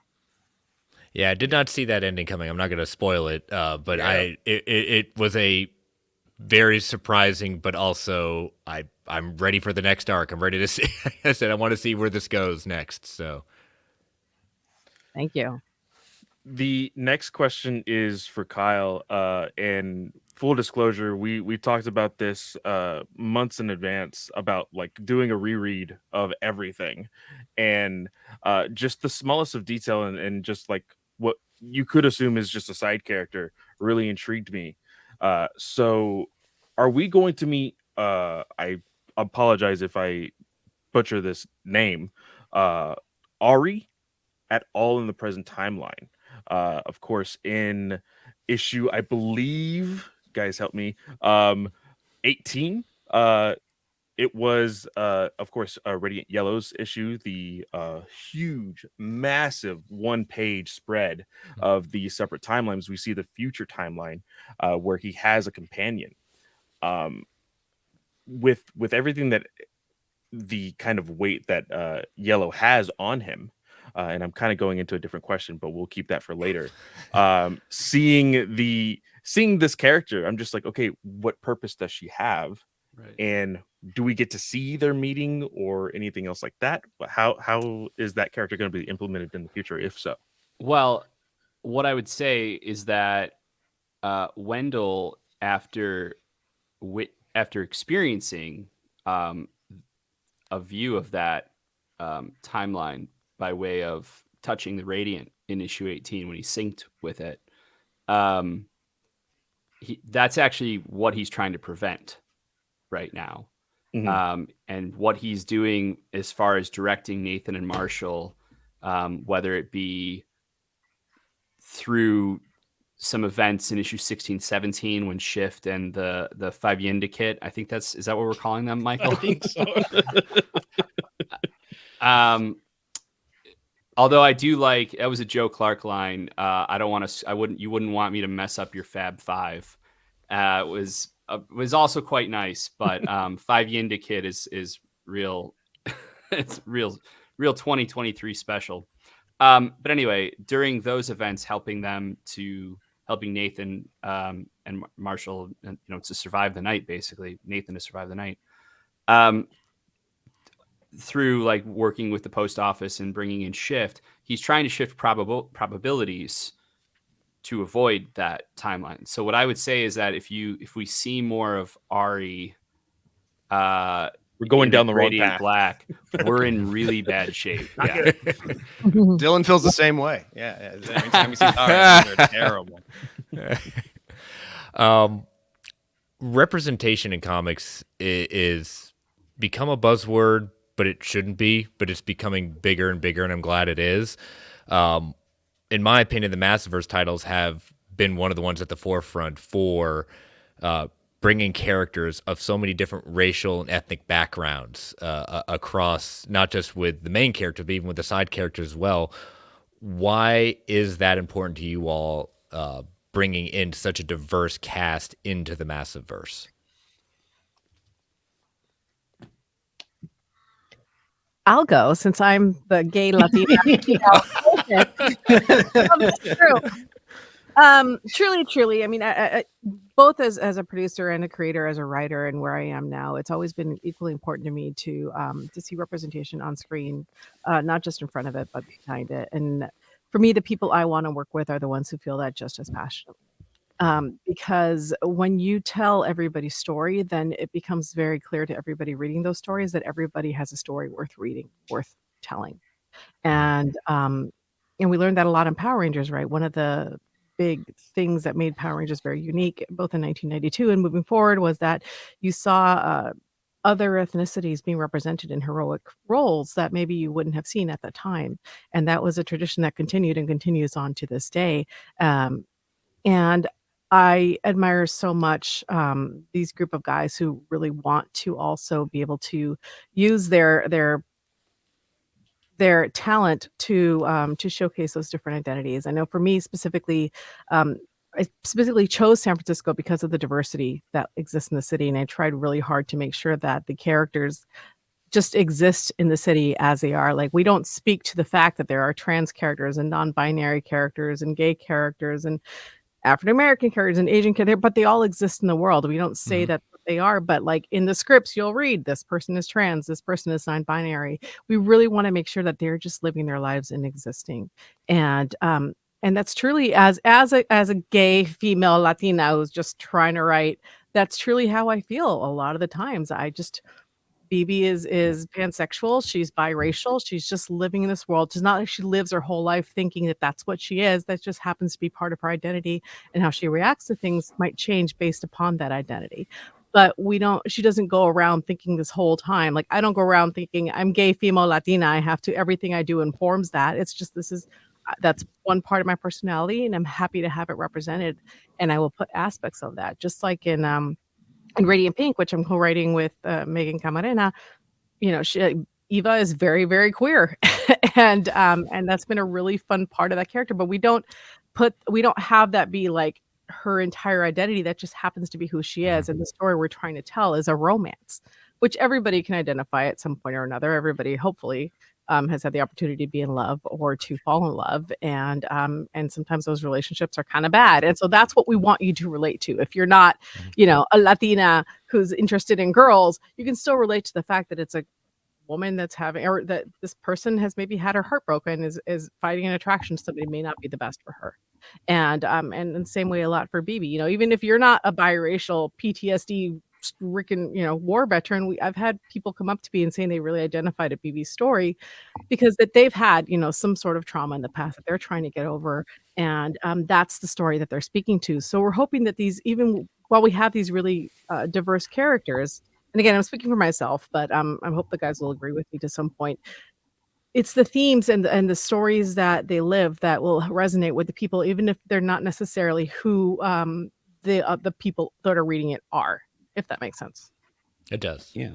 Yeah, I did not see that ending coming. I'm not going to spoil it, but Yeah. it was a very surprising, but also I'm ready for the next arc. I'm ready to see. I said I want to see where this goes next. So Thank you. The next question is for Kyle. And full disclosure, we talked about this months in advance about like doing a reread of everything, and just the smallest of detail and just like what you could assume is just a side character really intrigued me. So are we going to meet? I apologize if I butcher this name. Ari at all in the present timeline. Of course, in issue, I believe, guys, help me, 18. It was, of course, Radiant Yellow's issue, the huge, massive one-page spread of the separate timelines. We see the future timeline where he has a companion. With everything that the kind of weight that Yellow has on him, and I'm kind of going into a different question, but we'll keep that for later. Seeing this character, I'm just like, okay, what purpose does she have? Right. And do we get to see their meeting or anything else like that? How is that character going to be implemented in the future, if so? Well, what I would say is that Wendell, after experiencing a view of that timeline by way of touching the Radiant in issue 18 when he synced with it, that's actually what he's trying to prevent right now. Mhm. And what he's doing as far as directing Nathan and Marshall, whether it be through some events in issue 16, 17 when Shift and the Five Yindicate, I think is that what we're calling them, Michael? I think so. Although I do like, that was a Joe Clark line. You wouldn't want me to mess up your Fab Five. It was also quite nice, but Five Yindicate is real. It's real 2023 special. But anyway, during those events, helping Nathan and Marshall, to survive the night, basically Nathan to survive the night, through like working with the post office and bringing in Shift, he's trying to shift probabilities to avoid that timeline. So what I would say is that if we see more of Ari, We're going down the wrong Radiant path. Black, we're in really bad shape. Not Yeah. good. Dylan feels the same way. Yeah. Anytime he sees ours, they're terrible. representation in comics is become a buzzword, but it shouldn't be. But it's becoming bigger and bigger, and I'm glad it is. In my opinion, the Massiverse titles have been one of the ones at the forefront for bringing characters of so many different racial and ethnic backgrounds across, not just with the main character, but even with the side characters as well. Why is that important to you all, bringing in such a diverse cast into the Massiverse? I'll go, since I'm the gay Latina. It's true. Truly. I mean, I both as a producer and a creator, as a writer, and where I am now, it's always been equally important to me to see representation on screen, not just in front of it, but behind it. And for me, the people I want to work with are the ones who feel that just as passionately. Because when you tell everybody's story, then it becomes very clear to everybody reading those stories that everybody has a story worth reading, worth telling. And we learned that a lot in Power Rangers, right? One of the big things that made Power Rangers very unique, both in 1992 and moving forward, was that you saw other ethnicities being represented in heroic roles that maybe you wouldn't have seen at the time. And that was a tradition that continued and continues on to this day. And I admire so much these group of guys who really want to also be able to use their talent to showcase those different identities. I know for me specifically, I specifically chose San Francisco because of the diversity that exists in the city, and I tried really hard to make sure that the characters just exist in the city as they are. Like, we don't speak to the fact that there are trans characters and non-binary characters and gay characters and African American characters and Asian characters, but they all exist in the world. We don't say that they are, but like in the scripts, you'll read this person is trans, this person is non-binary. We really want to make sure that they're just living their lives and existing. And that's truly as a gay female Latina who's just trying to write, that's truly how I feel a lot of the times. BB is pansexual, she's biracial, she's just living in this world. It's not like she lives her whole life thinking that that's what she is. That just happens to be part of her identity, and how she reacts to things might change based upon that identity. But she doesn't go around thinking this whole time. Like, I don't go around thinking I'm gay, female, Latina. I have to, everything I do informs that. It's just, that's one part of my personality, and I'm happy to have it represented. And I will put aspects of that, just like in Radiant Pink, which I'm co-writing with Megan Camarena. Eva is very, very queer, and that's been a really fun part of that character. But we don't have that be like her entire identity. That just happens to be who she is. And the story we're trying to tell is a romance, which everybody can identify at some point or another. Everybody, hopefully, has had the opportunity to be in love or to fall in love, and sometimes those relationships are kind of bad, and so that's what we want you to relate to. If you're not, a Latina who's interested in girls, you can still relate to the fact that it's a woman that's having, or that this person has maybe had her heart broken, is fighting an attraction to somebody may not be the best for her. And in the same way a lot for BB, even if you're not a biracial PTSD stricken, war veteran, I've had people come up to me and saying they really identified a BB's story because that they've had, some sort of trauma in the past that they're trying to get over. And that's the story that they're speaking to. So we're hoping that these, even while we have these really diverse characters, and again, I'm speaking for myself, but I hope the guys will agree with me to some point. It's the themes and the stories that they live that will resonate with the people, even if they're not necessarily who the people that are reading it are, if that makes sense. It does. Yeah.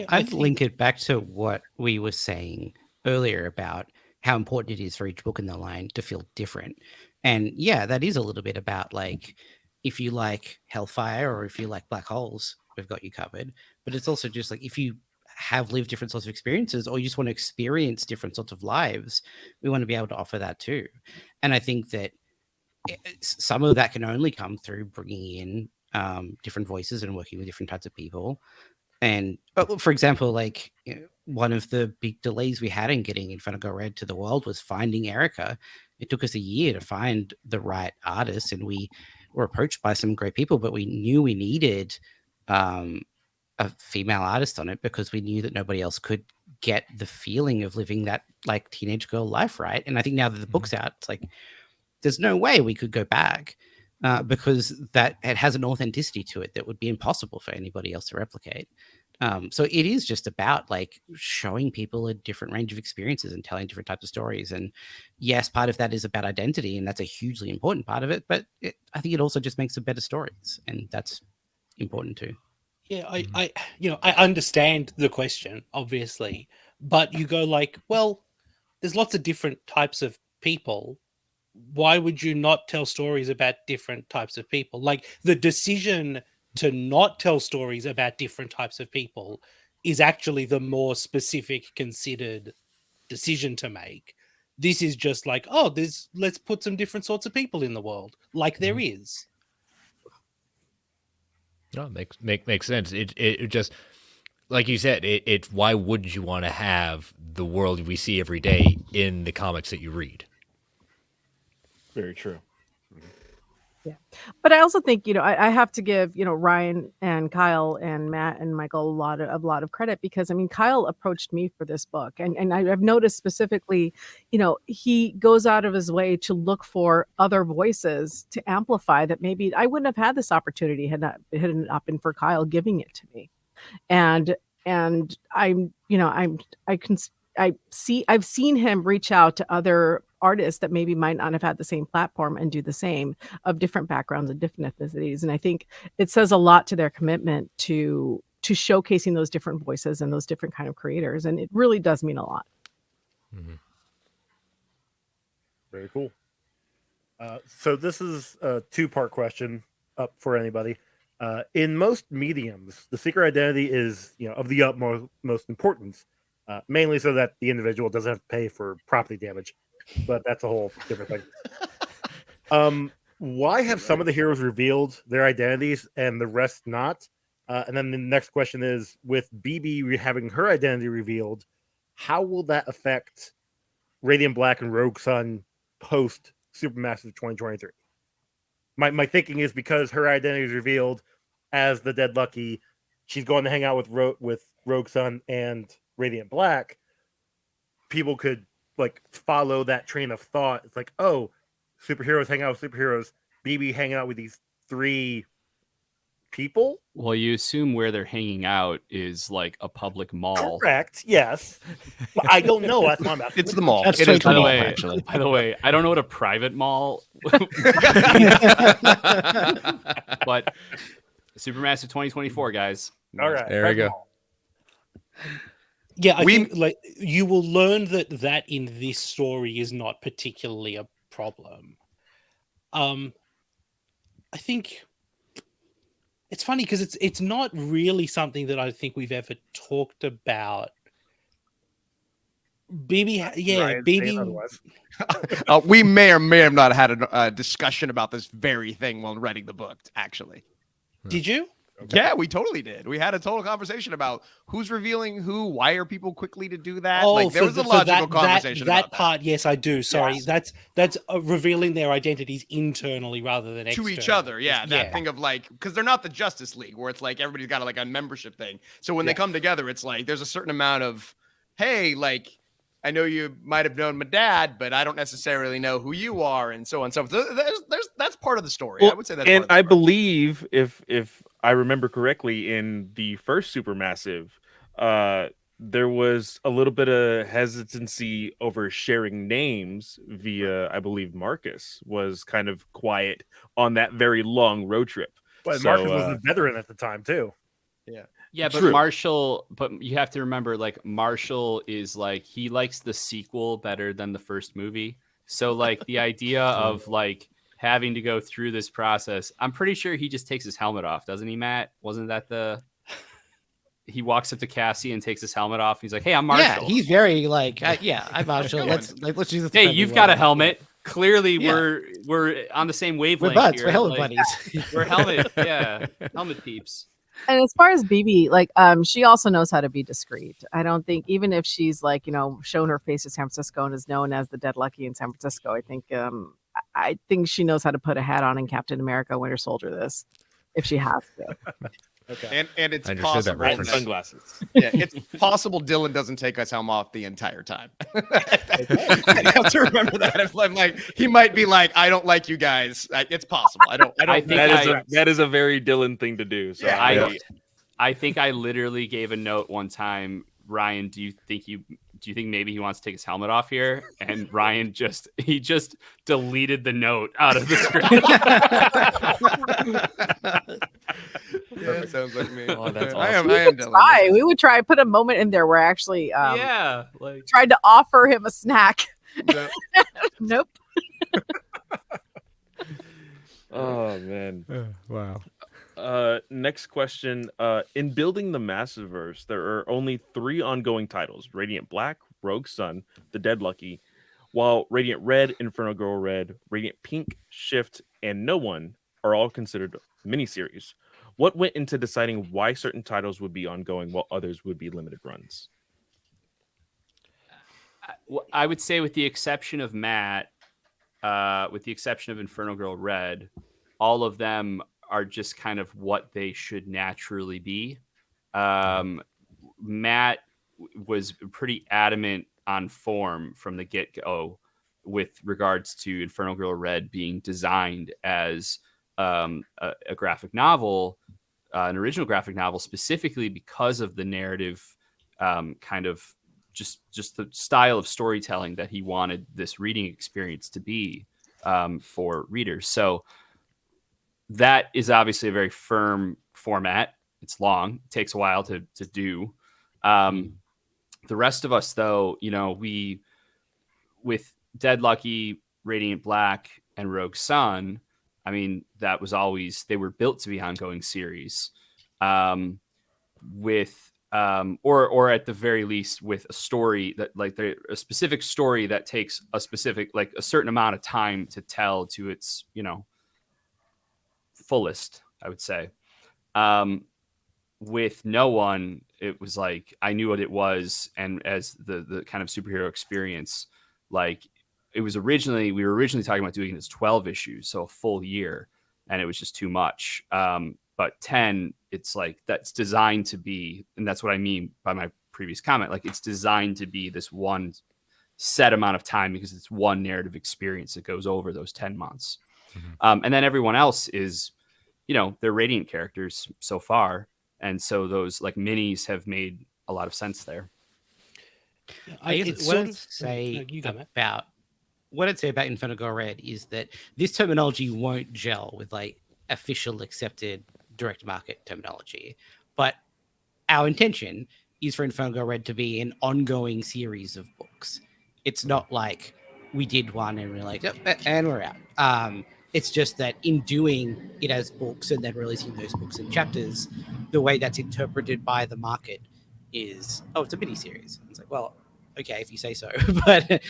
I'd link it back to what we were saying earlier about how important it is for each book in the line to feel different. And yeah, that is a little bit about, like, if you like Hellfire or if you like Black Holes, we've got you covered. But it's also just like, if you have lived different sorts of experiences, or you just want to experience different sorts of lives, we want to be able to offer that too. And I think that some of that can only come through bringing in different voices and working with different types of people. And for example, like, one of the big delays we had in getting Inferno Girl Red to the world was finding Erica. It took us a year to find the right artist, and we were approached by some great people, but we knew we needed a female artist on it because we knew that nobody else could get the feeling of living that, like, teenage girl life, right? And I think now that the book's out, it's like, there's no way we could go back because that it has an authenticity to it that would be impossible for anybody else to replicate. So it is just about, like, showing people a different range of experiences and telling different types of stories. And yes, part of that is about identity, and that's a hugely important part of it. But I think it also just makes it better stories, and that's important too. Yeah, I understand the question, obviously, but you go like, well, there's lots of different types of people. Why would you not tell stories about different types of people? Like, the decision to not tell stories about different types of people is actually the more specific, considered decision to make. This is just like, let's put some different sorts of people in the world, like there is. No, makes sense. It just, like you said, it why wouldn't you want to have the world we see every day in the comics that you read? Very true. Yeah. But I also think, I have to give, Ryan and Kyle and Matt and Michael a lot of credit, because I mean, Kyle approached me for this book, and I've noticed specifically, he goes out of his way to look for other voices to amplify that maybe I wouldn't have had this opportunity had it not been for Kyle giving it to me. and I'm, you know, I've seen him reach out to other artists that maybe might not have had the same platform and do the same, of different backgrounds and different ethnicities. And I think it says a lot to their commitment to showcasing those different voices and those different kind of creators. And it really does mean a lot. Very cool. So this is a two-part question up for anybody. In most mediums, the secret identity is, of the utmost importance, mainly so that the individual doesn't have to pay for property damage. But that's a whole different thing. Why have some of the heroes revealed their identities and the rest not? And then the next question is, with BB having her identity revealed, how will that affect Radiant Black and Rogue Sun post Supermassive 2023? My thinking is, because her identity is revealed as the Dead Lucky, she's going to hang out with Rogue Sun and Radiant Black. People could follow that train of thought. It's like, oh, superheroes hang out with superheroes. BB hanging out with these three people. Well, you assume where they're hanging out is like a public mall. Correct. Yes. But I don't know. That's what I'm asking. It's the mall. That's It is the By the mall, way, actually. by the way, I don't know what a private mall, but Supermassive 2024, guys. All right. There we go. Yeah, I think you will learn that in this story is not particularly a problem. I think it's funny because it's not really something that I think we've ever talked about. BB, Ryan's saying otherwise. We may or may have not had a discussion about this very thing while writing the book, actually. Did you? Okay. Yeah, we totally did. We had a total conversation about who's revealing who, why are people quickly to do that? There was a logical conversation that about part. Yes, I do. Sorry, Yes. that's revealing their identities internally rather than to externally. each other. Yeah, that thing of because they're not the Justice League where it's like everybody's got a membership thing. So when they come together, it's like there's a certain amount of, hey, I know you might have known my dad, but I don't necessarily know who you are, and so on. So that's part of the story. Well, I would say that's and part of the I story. believe if I remember correctly, in the first Supermassive, there was a little bit of hesitancy over sharing names via, I believe Marcus was kind of quiet on that very long road trip. But So, Marcus was a veteran at the time too. Yeah, but True. Marshall, but you have to remember, Marshall is he likes the sequel better than the first movie. So the idea of having to go through this process, I'm pretty sure he just takes his helmet off, doesn't he, Matt? Wasn't that he walks up to Cassie and takes his helmet off. He's like, "Hey, I'm Marshall." Yeah, he's very I'm Marshall. Let's do this. Hey, you've got a helmet. Clearly, Yeah. we're on the same We're wavelength buds. here. We're helmet buddies. We're helmet peeps. And as far as BB, she also knows how to be discreet. I don't think, even if she's shown her face in San Francisco and is known as the Dead Lucky in San Francisco, I think she knows how to put a hat on in Captain America Winter Soldier this, if she has to. Okay. And it's I understood that possible. reference. Sunglasses. Yeah, it's possible Dylan doesn't take his helmet off the entire time. I have to remember that. If I'm he might be I don't like you guys. It's possible. I don't. I think That is a very Dylan thing to do. So Yeah. I think I literally gave a note one time. Ryan, do you think maybe he wants to take his helmet off here? And Ryan just deleted the note out of the script. Yeah, it sounds like me. Oh, that's I am We would try put a moment in there where I actually tried to offer him a snack. Yeah. Nope. Oh man. Wow. Next question. In building the Massiverse, there are only 3 ongoing titles: Radiant Black, Rogue Sun, The Dead Lucky, while Radiant Red, Inferno Girl Red, Radiant Pink, Shift, and No One are all considered miniseries. What went into deciding why certain titles would be ongoing while others would be limited runs? I would say, with the exception of Matt, with the exception of Inferno Girl Red, all of them are just kind of what they should naturally be. Matt was pretty adamant on form from the get-go with regards to Inferno Girl Red being designed as a graphic novel, an original graphic novel specifically because of the narrative, kind of just the style of storytelling that he wanted this reading experience to be, for readers. So that is obviously a very firm format. It's long, it takes a while to do. The rest of us, though, we, with Dead Lucky, Radiant Black, and Rogue Sun, I mean, that was always, they were built to be ongoing series, with or at the very least with a story that, like, a specific story that takes a specific, like, a certain amount of time to tell to its fullest, I would say. With No One, it was like I knew what it was, and as the kind of superhero experience, like, we were originally talking about doing it as 12 issues, so a full year, and it was just too much. But 10, it's like that's designed to be, and that's what I mean by my previous comment, like, it's designed to be this one set amount of time because it's one narrative experience that goes over those 10 months. And then everyone else is, they're Radiant characters so far. And so those, like, minis have made a lot of sense there. I guess what I'd say about Inferno Girl Red is that this terminology won't gel with, like, official accepted direct market terminology. But our intention is for Inferno Girl Red to be an ongoing series of books. It's not like we did one and we're like, oh, and we're out. It's just that in doing it as books and then releasing those books in chapters, the way that's interpreted by the market is, oh, it's a mini series. It's like, well, okay, if you say so, but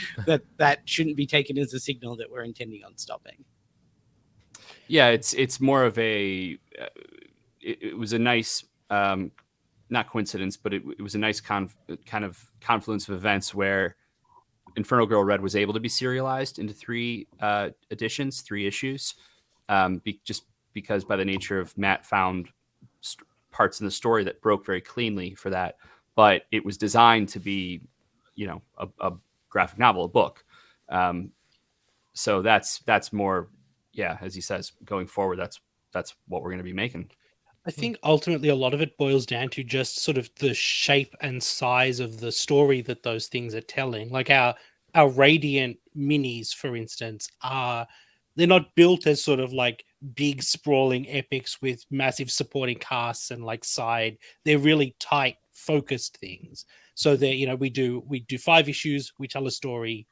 that shouldn't be taken as a signal that we're intending on stopping. Yeah, it's more of a, it was a nice, not coincidence, but it was a nice kind of confluence of events where Inferno Girl Red was able to be serialized into 3 editions, 3 issues, just because by the nature of Matt found parts in the story that broke very cleanly for that. But it was designed to be, a graphic novel, a book. So that's more, yeah, as he says, going forward, that's what we're going to be making. I think ultimately a lot of it boils down to just sort of the shape and size of the story that those things are telling. Like our Radiant minis, for instance, they're not built as sort of like big sprawling epics with massive supporting casts and like side. They're really tight, focused things. So they're, we do 5 issues, we tell a story,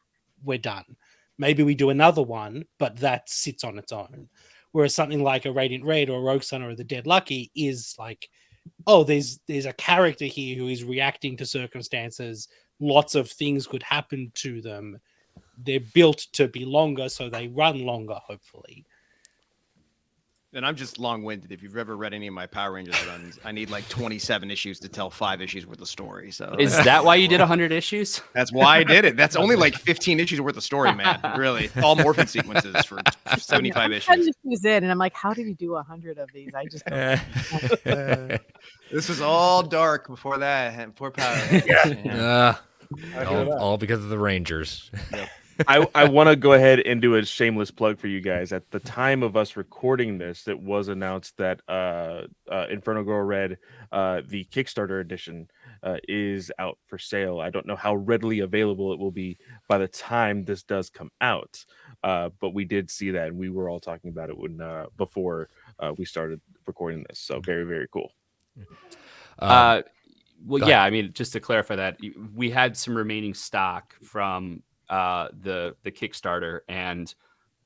we're done. Maybe we do another one, but that sits on its own. Whereas something like a Radiant Red or a Rogue Sun or the Dead Lucky is like, oh, there's a character here who is reacting to circumstances. Lots of things could happen to them. They're built to be longer, so they run longer, hopefully. And I'm just long-winded. If you've ever read any of my Power Rangers runs, I need like 27 issues to tell 5 issues worth of story. So is that why you did 100 issues? That's why I did it. That's only like 15 issues worth of story, man. Really, all Morphin sequences for 75 issues. Issues in, and I'm like, how did he do 100 of these? I just don't. This was all dark before that. Poor Power Rangers. All because of the Rangers. Yep. I want to go ahead and do a shameless plug for you guys. At the time of us recording this, it was announced that Inferno Girl Red, the Kickstarter edition, is out for sale. I don't know how readily available it will be by the time this does come out, but we did see that, and we were all talking about it when before we started recording this. So very, very cool. Well, yeah, I mean, just to clarify that, we had some remaining stock from the Kickstarter, and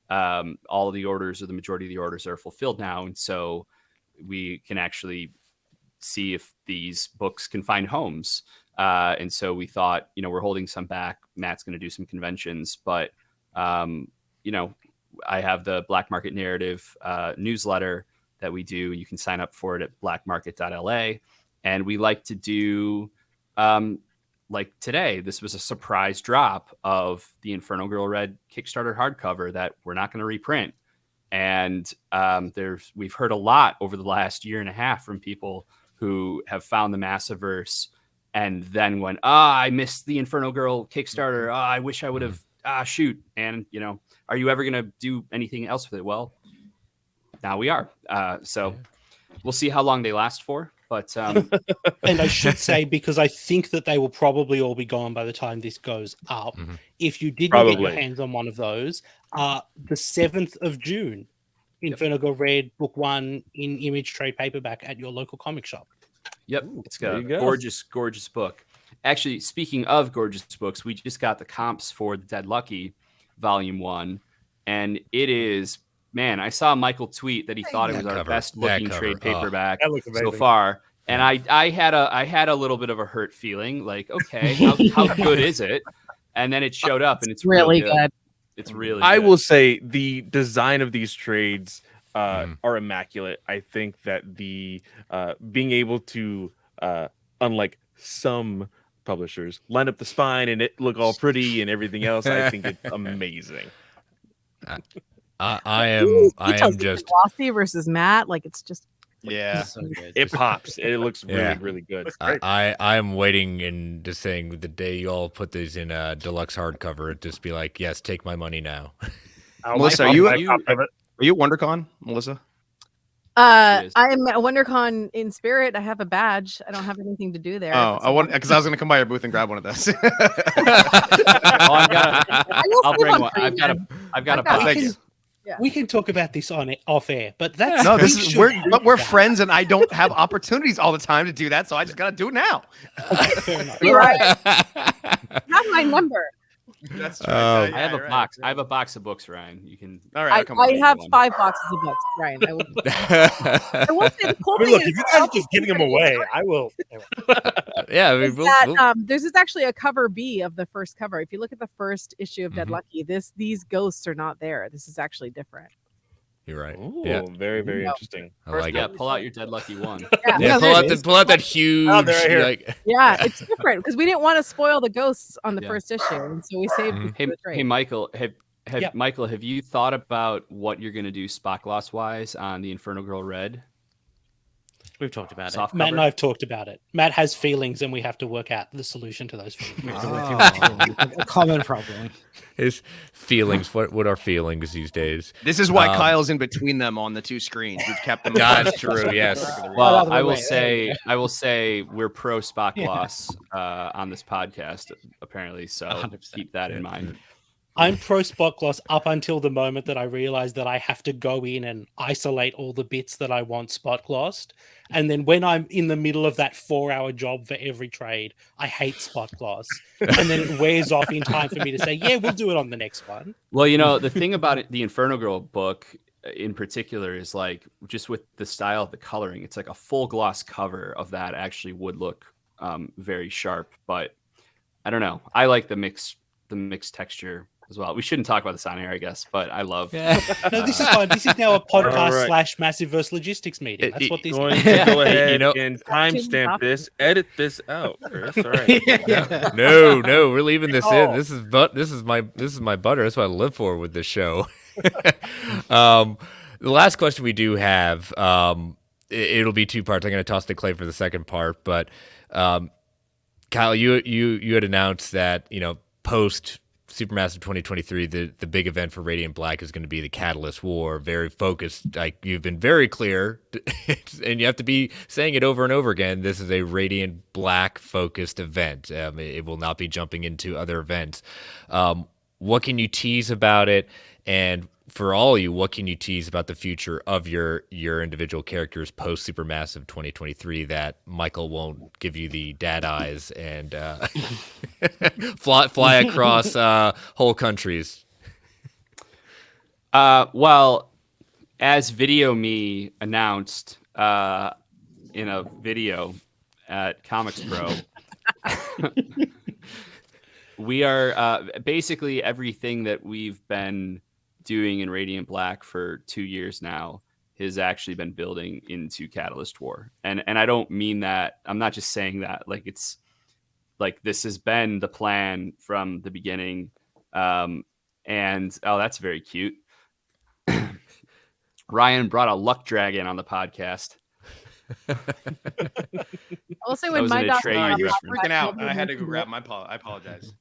all of the orders, or the majority of the orders, are fulfilled now, and so we can actually see if these books can find homes. And so we thought, we're holding some back. Matt's going to do some conventions, but I have the Black Market Narrative newsletter that we do. You can sign up for it at blackmarket.la, and we like to do like today, this was a surprise drop of the Inferno Girl Red Kickstarter hardcover that we're not going to reprint. And we've heard a lot over the last year and a half from people who have found the Massiverse and then went, I missed the Inferno Girl Kickstarter. I wish I would have, shoot. And, are you ever going to do anything else with it? Well, now we are. So We'll see how long they last for. But And I should say, because I think that they will probably all be gone by the time this goes up. If you didn't get your Probably. hands on one of those, the 7th of June, Inferno Girl Red Book 1 in Image Trade paperback at your local comic shop. Yep, Ooh, it's there got a you go. gorgeous book. Actually, speaking of gorgeous books, we just got the comps for the Dead Lucky Volume 1, and it is, man, I saw Michael tweet that he thought it was our best looking trade paperback That looks so amazing. far. And I had a little bit of a hurt feeling, like, okay, how good is it? And then it showed up, and it's really real good. It's really I good. will say the design of these trades are immaculate. I think that the being able to, unlike some publishers, line up the spine and it look all pretty and everything else, I think it's amazing. I am just glossy versus matte. Like it's just Yeah. So good. It pops. It looks really, Yeah. really good. Looks great. I'm waiting and just saying the day you all put these in a deluxe hardcover, it'd just be like, yes, take my money now. Melissa, I'll are you- buy a copy of it. Are you at WonderCon, Melissa? is. I am at WonderCon in spirit. I have a badge. I don't have anything to do there. Oh, I want because I was going to come by your booth and grab one of those. I'll bring one. I've got a I've got box. Thank you. We can talk about this on off air, but that's No, we this is should we're do that. friends, and I don't have opportunities all the time to do that, so I just got to do it now. Fair enough. You're right. Have my number. That's true. I have a box. I have a box of books, Ryan. You can. All right, I'll come I by. have 5 boxes of books, Ryan. I will say the cool I mean, thing look, is if you guys are just giving them away, I will. Yeah, I mean, is that there's actually a cover B of the first cover. If you look at the first issue of Dead Lucky, these ghosts are not there. This is actually different. you're right. Ooh, Yeah, very, very Yeah. interesting. I First, like yeah, it. pull out your Dead Lucky one. Yeah, Yeah, there it is. pull out that huge, Oh, they're right here. like, yeah, it's different because we didn't want to spoil the ghosts on the Yeah. first issue, and so we saved Mhm. it for the trade. Hey, Michael. Yeah. Michael, have you thought about what you're going to do spot gloss wise on the Inferno Girl Red We've talked about soft Matt and cover? I have talked about it. Matt has feelings, and we have to work out the solution to those feelings. A common problem. his feelings. What are feelings these days? This is why Um, Kyle's in between them on the two screens. We've kept them. That's true. Yes. Well, Out of the I will way. say, we're pro spot gloss on this podcast, apparently. So 100%. keep that in mind. I'm pro spot gloss up until the moment that I realize that I have to go in and isolate all the bits that I want spot glossed. And then when I'm in the middle of that 4-hour job for every trade, I hate spot gloss. And then it wears off in time for me to say, yeah, we'll do it on the next one. Well, the thing about it, the Inferno Girl book in particular is like just with the style of the coloring, it's like a full gloss cover of that actually would look very sharp. But I don't know. I like the mixed texture as well. We shouldn't talk about this on air, I guess, but I love. No, this is fine. This is now a podcast All right. / massive verse logistics meeting. That's what this Going is. to go ahead You know- and timestamp this, edit this out, Chris. All right. Yeah. No, we're leaving this in. Oh. This is my butter. That's what I live for with this show. The last question we do have, it'll be 2 parts. I'm going to toss to Clay for the second part, but Kyle, you had announced that post Supermassive 2023, the big event for Radiant Black is going to be the Catalyst War. Very focused, like you've been very clear, and you have to be saying it over and over again. This is a Radiant Black focused event. It will not be jumping into other events. What can you tease about it? And for all of you, what can you tease about the future of your individual characters post Supermassive 2023 that Michael won't give you the dad eyes and fly across whole countries? Well, as Video Me announced in a video at Comics Pro, we are basically everything that we've been doing in Radiant Black for 2 years now has actually been building into Catalyst War. And I don't mean that. I'm not just saying that. Like, it's like this has been the plan from the beginning. And that's very cute. Ryan brought a luck dragon on the podcast. I'll say That when was my an doctor Atreyu He was reference. freaking out, and I had to go grab my I apologize.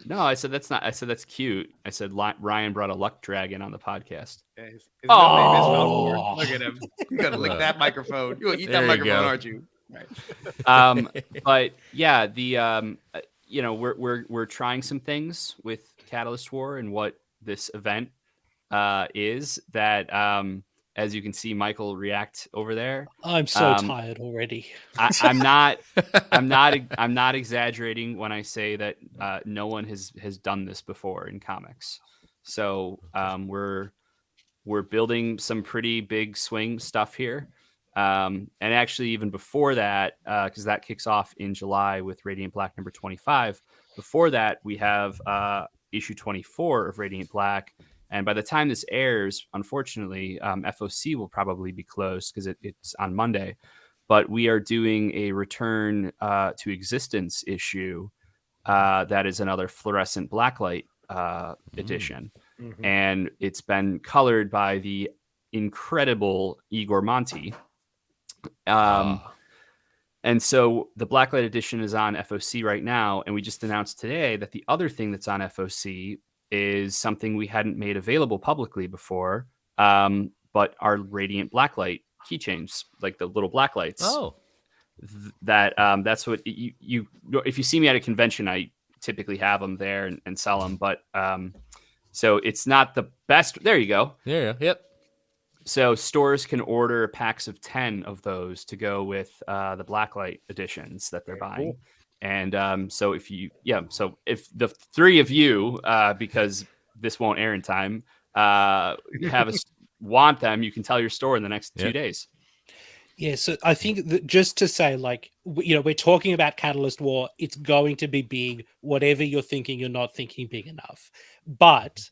No, I said that's not. I said that's cute. I said Ryan brought a luck dragon on the podcast. Yeah, his middle name is Oh. Falcor. Look at him. You gotta lick that microphone. You'll eat that There you microphone, go. aren't you? Right. But yeah, the you know, we're trying some things with Catalyst War and what this event is that as you can see Michael react over there. I'm so tired already. I'm not exaggerating when I say that no one has done this before in comics. So we're building some pretty big swing stuff here. And actually, even before that, because that kicks off in July with Radiant Black number 25. Before that, we have issue 24 of Radiant Black. And by the time this airs, unfortunately, FOC will probably be closed because it's on Monday. But we are doing a return to existence issue that is another fluorescent blacklight edition. Mhm. And it's been colored by the incredible Igor Monti. And so the Blacklight edition is on FOC right now. And we just announced today that the other thing that's on FOC is something we hadn't made available publicly before, but our Radiant Blacklight keychains, like the little blacklights. Oh, That's what you if you see me at a convention, I typically have them there and sell them. But so it's not the best. There you go. yeah, yep. So stores can order packs of 10 of those to go with the Blacklight editions that they're buying. Cool. And so if the three of you, because this won't air in time, want them, you can tell your store in the next 2 days. Yeah, so I think that just to say, like, we're talking about Catalyst War. It's going to be big. Whatever you're thinking, you're not thinking big enough. But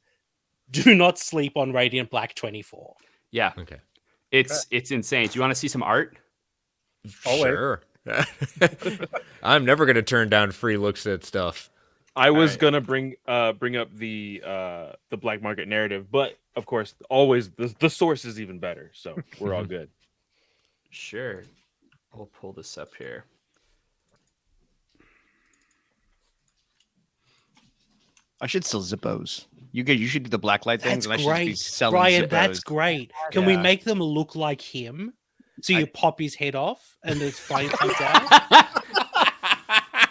do not sleep on Radiant Black 24. Yeah. Okay. It's insane. Do you want to see some art? Always. Sure. I'm never gonna turn down free looks at stuff. I was right. gonna bring up the black market narrative, but of course, always the source is even better. So we're all good. Sure. I'll pull this up here. I should sell Zippos. You should do the blacklight things, That's and I should be great, selling Brian. Zippos. That's great. Can we Yeah. make them look like him? So you pop his head off and his flame comes out.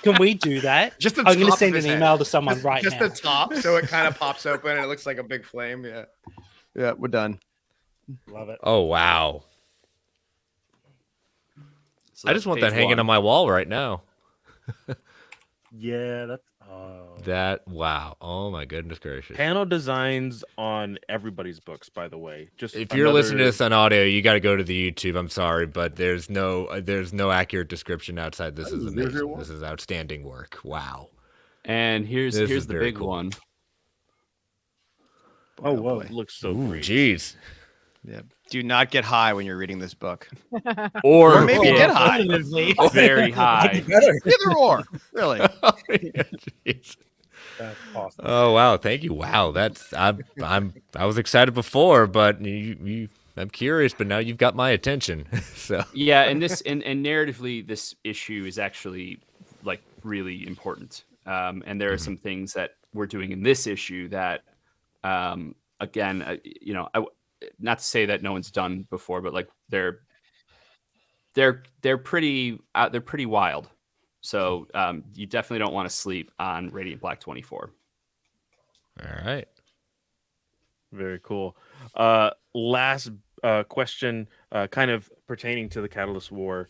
Can we do that? Just the I'm going to top send of an his head. email to someone right Just now. the top, so it kind of pops open and it looks like a big flame. Yeah, yeah, we're done. Love it. Oh wow! So I that's just want page that hanging one. on my wall right now. Yeah, that's Wow! Oh my goodness gracious! Panel designs on everybody's books, by the way. Just If you're listening to this on audio, you got to go to the YouTube. I'm sorry, but there's no accurate description outside. This is amazing. This is outstanding work. Wow. And here's This is the very big cool. one. oh whoa. it looks so Ooh, great. jeez. Yeah. Do not get high when you're reading this book. Or maybe get high. very high. Either or, really. Jeez. That's awesome. Oh wow! Thank you. Wow, that's I was excited before, but I'm curious. But now you've got my attention. So Yeah, and this and narratively, this issue is actually like really important. And there are some things that we're doing in this issue that, again, not to say that no one's done before, but like they're pretty wild. So you definitely don't want to sleep on Radiant Black 24. all right. Very cool. Last question, kind of pertaining to the Catalyst War,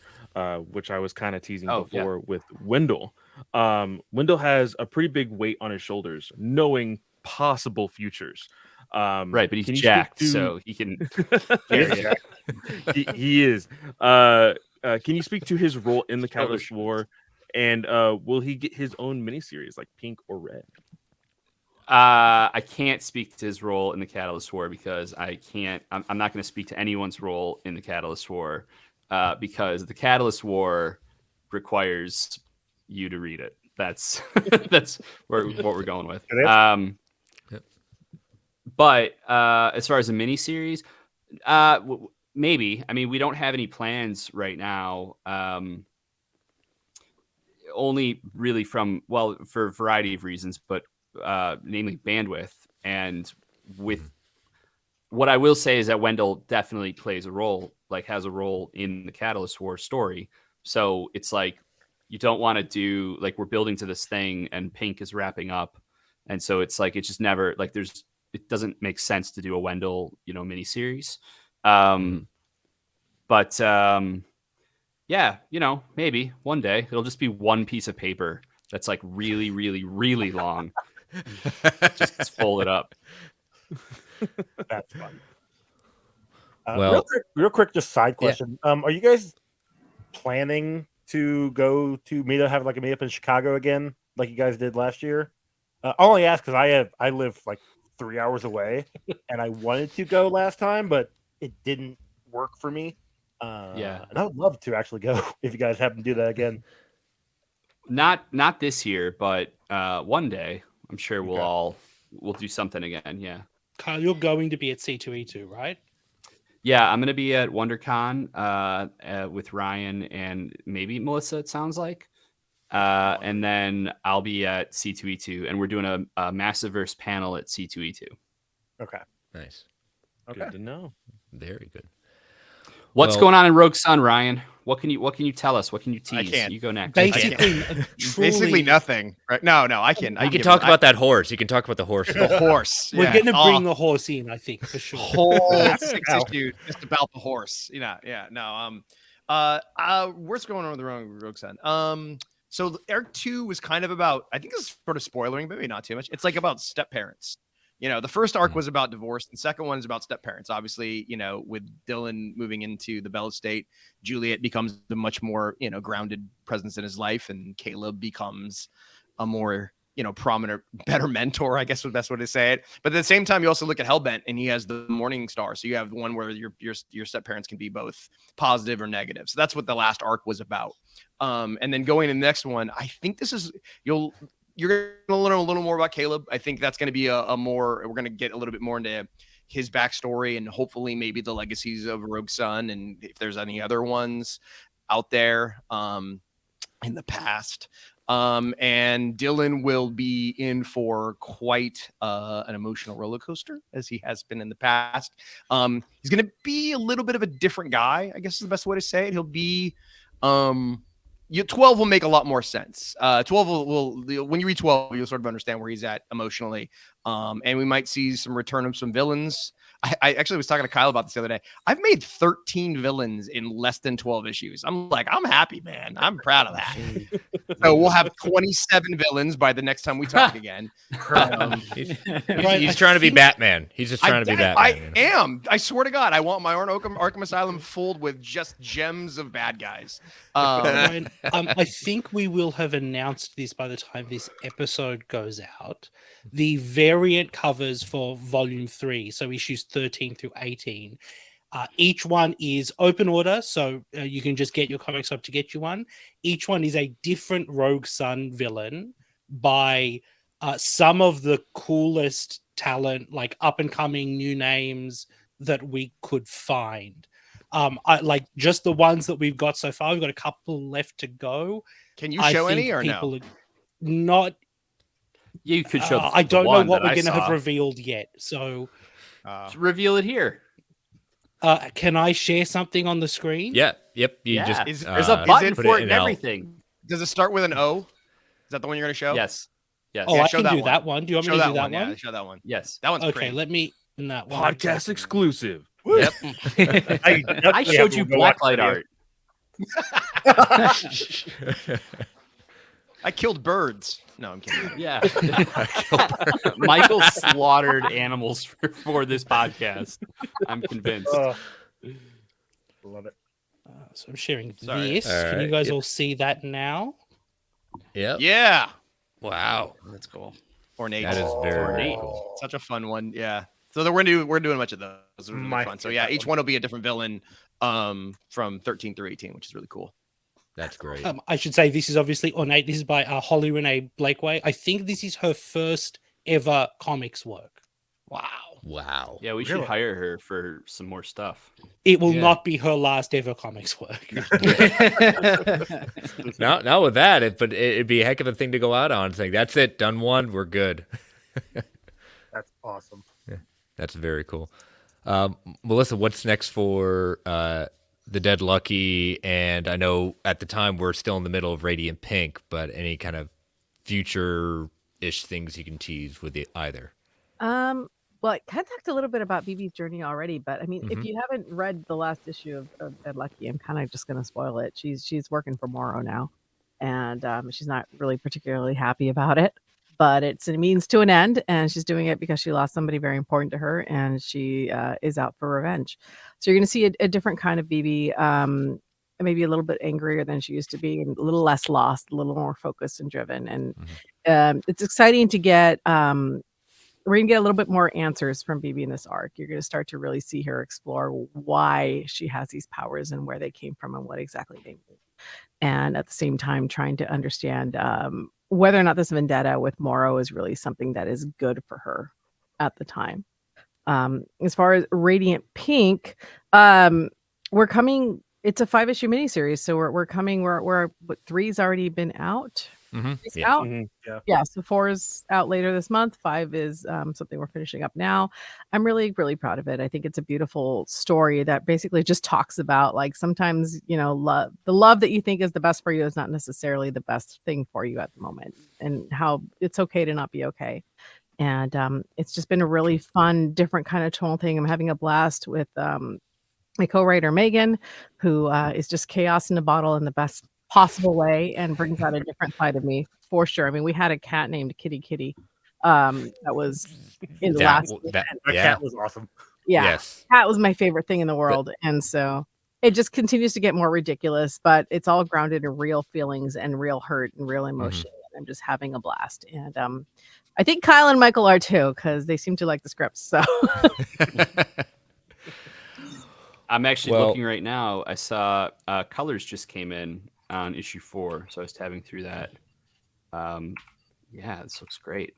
which I was kind of teasing before with Wendell. Wendell has a pretty big weight on his shoulders, knowing possible futures. Right, but can he's you speak jacked, to- so he can carry it. he is. Can you speak to his role in the Catalyst War? And will he get his own miniseries like Pink or Red? I can't speak to his role in the Catalyst War because I'm not going to speak to anyone's role in the Catalyst War because the Catalyst War requires you to read it. That's what we're going with. But as far as a miniseries, maybe. I mean, we don't have any plans right now. Only really for a variety of reasons, but namely bandwidth. And with what I will say is that Wendell definitely plays a role, like has a role in the Catalyst War story. So it's like, you don't want to do, like, we're building to this thing and Pink is wrapping up. And so it's like, it's just never like it doesn't make sense to do a Wendell, miniseries. But yeah, maybe one day it'll just be one piece of paper that's like really, really, really long. Just fold it up. That's fun. Well, real quick, just side question. Are you guys planning to go to have like a meetup in Chicago again, like you guys did last year? I only ask because I live like 3 hours away, and I wanted to go last time, but it didn't work for me. Yeah, and I would love to actually go if you guys happen to do that again. Not this year, but one day I'm sure we'll do something again. Yeah. Kyle, you're going to be at C2E2, right? Yeah, I'm gonna be at WonderCon with Ryan and maybe Mellisa. It sounds like, and then I'll be at C2E2, and we're doing a Massiverse panel at C2E2. Okay, nice. Okay, Good to know. Very good. What's Well- going on in Rogue Sun, Ryan? What can you tell us? What can you tease? I can't. You go next. Basically, Basically nothing. Right? No, I can. You can talk about that horse. You can talk about the horse. the horse. we're yeah. going to bring the horse in, I think, for sure. whole 6 issue just about the horse. Yeah. No. What's going on with the Rogue Sun? So Arc 2 was kind of about, I think it's sort of spoiling, maybe not too much. It's like about step parents. The first arc was about divorce. The second one is about step parents. Obviously, with Dylan moving into the Bell estate, Juliet becomes a much more, grounded presence in his life, and Caleb becomes a more, prominent, better mentor, I guess was the best way to say it. But at the same time, you also look at Hellbent, and he has the Morning Star. So you have the one where your step parents can be both positive or negative. So that's what the last arc was about. And then going to the next one, I think this is you're going to learn a little more about Caleb. I think that's going to be we're going to get a little bit more into his backstory and hopefully maybe the legacies of Rogue Sun and if there's any other ones out there in the past. And Dylan will be in for quite an emotional roller coaster as he has been in the past. He's going to be a little bit of a different guy, I guess is the best way to say it. He'll be 12 will make a lot more sense. 12 will when you read 12, you'll sort of understand where he's at emotionally. And we might see some return of some villains. I actually was talking to Kyle about this the other day. I've made 13 villains in less than 12 issues. I'm happy, man. I'm proud of that. So we'll have 27 villains by the next time we talk again. He's trying to be Batman. He's just trying to be Batman. I am. I swear to God, I want my own Arkham Asylum filled with just gems of bad guys. Ryan, I think we will have announced this by the time this episode goes out. The variant covers for Volume 3, so issues 13 through 18. Each one is open order, so you can just get your comics up to get you one. Each one is a different Rogue Sun villain by some of the coolest talent, like up-and-coming new names that we could find. I like just the ones that we've got so far. We've got a couple left to go. Can you show any or no? Not. You could show. I don't know what we're going to have revealed yet. So just reveal it here. Can I share something on the screen? Yeah. Yep. There's a button for it and everything. Does it start with an O? Is that the one you're going to show? Yes. Oh, yeah, I can do that one. Do you want me to do that one? Yeah, show that one. Yes. That one's okay. pretty. Let me. That one. Podcast exclusive. Yep. I showed you blacklight art. I killed birds. No, I'm kidding. Yeah. Michael slaughtered animals for this podcast. I'm convinced. Love it. So I'm sharing Sorry. this. All Can you right. guys all see that now? Yep. Yeah. Wow. That's cool. Ornate. That is very cool. Such a fun one. Yeah. So we're doing a bunch of those. Those are really fun. So yeah, each one will be a different villain from 13 through 18, which is really cool. That's great. I should say this is obviously Ornate. This is by Holly Renee Blakeway. I think this is her first ever comics work. Wow. Wow. Yeah, we should Really? hire her for some more stuff. It will Yeah. not be her last ever comics work. Not with that, but it'd be a heck of a thing to go out on. Saying that's it, done one, we're good. That's awesome. That's very cool. Mellisa, what's next for the Dead Lucky? And I know at the time we're still in the middle of Radiant Pink, but any kind of future-ish things you can tease with either? Well, I kind of talked a little bit about BB's journey already, but I mean, if Mhm. you haven't read the last issue of Dead Lucky, I'm kind of just going to spoil it. She's working for Morrow now, and she's not really particularly happy about it, but it's a means to an end, and she's doing it because she lost somebody very important to her, and she is out for revenge. So you're going to see a different kind of BB, maybe a little bit angrier than she used to be, and a little less lost, a little more focused and driven, and it's exciting to get. We're going to get a little bit more answers from BB in this arc. You're going to start to really see her explore why she has these powers and where they came from and what exactly they mean. And at the same time, trying to understand whether or not this vendetta with Morrow is really something that is good for her at the time. As far as Radiant Pink, we're coming. It's a 5-issue miniseries, so we're coming. We're 3's already been out. It's Yeah. out. Yeah. So 4 is out later this month. 5 is something we're finishing up now. I'm really, really proud of it. I think it's a beautiful story that basically just talks about, like, sometimes, love. The love that you think is the best for you is not necessarily the best thing for you at the moment, and how it's okay to not be okay. And it's just been a really fun, different kind of tonal thing. I'm having a blast with my co-writer Megan, who is just chaos in a bottle in the best possible way and brings out a different side of me for sure. I mean, we had a cat named Kitty that was in the last That yeah. cat was awesome. yeah Yes. cat was my favorite thing in the world, and so it just continues to get more ridiculous, but it's all grounded in real feelings and real hurt and real emotion. I'm just having a blast, and I think Kyle and Michael are too, because they seem to like the scripts. So I'm actually Well- looking right now. I saw colors just came in on issue 4, so I was tabbing through that. Yeah, this looks great.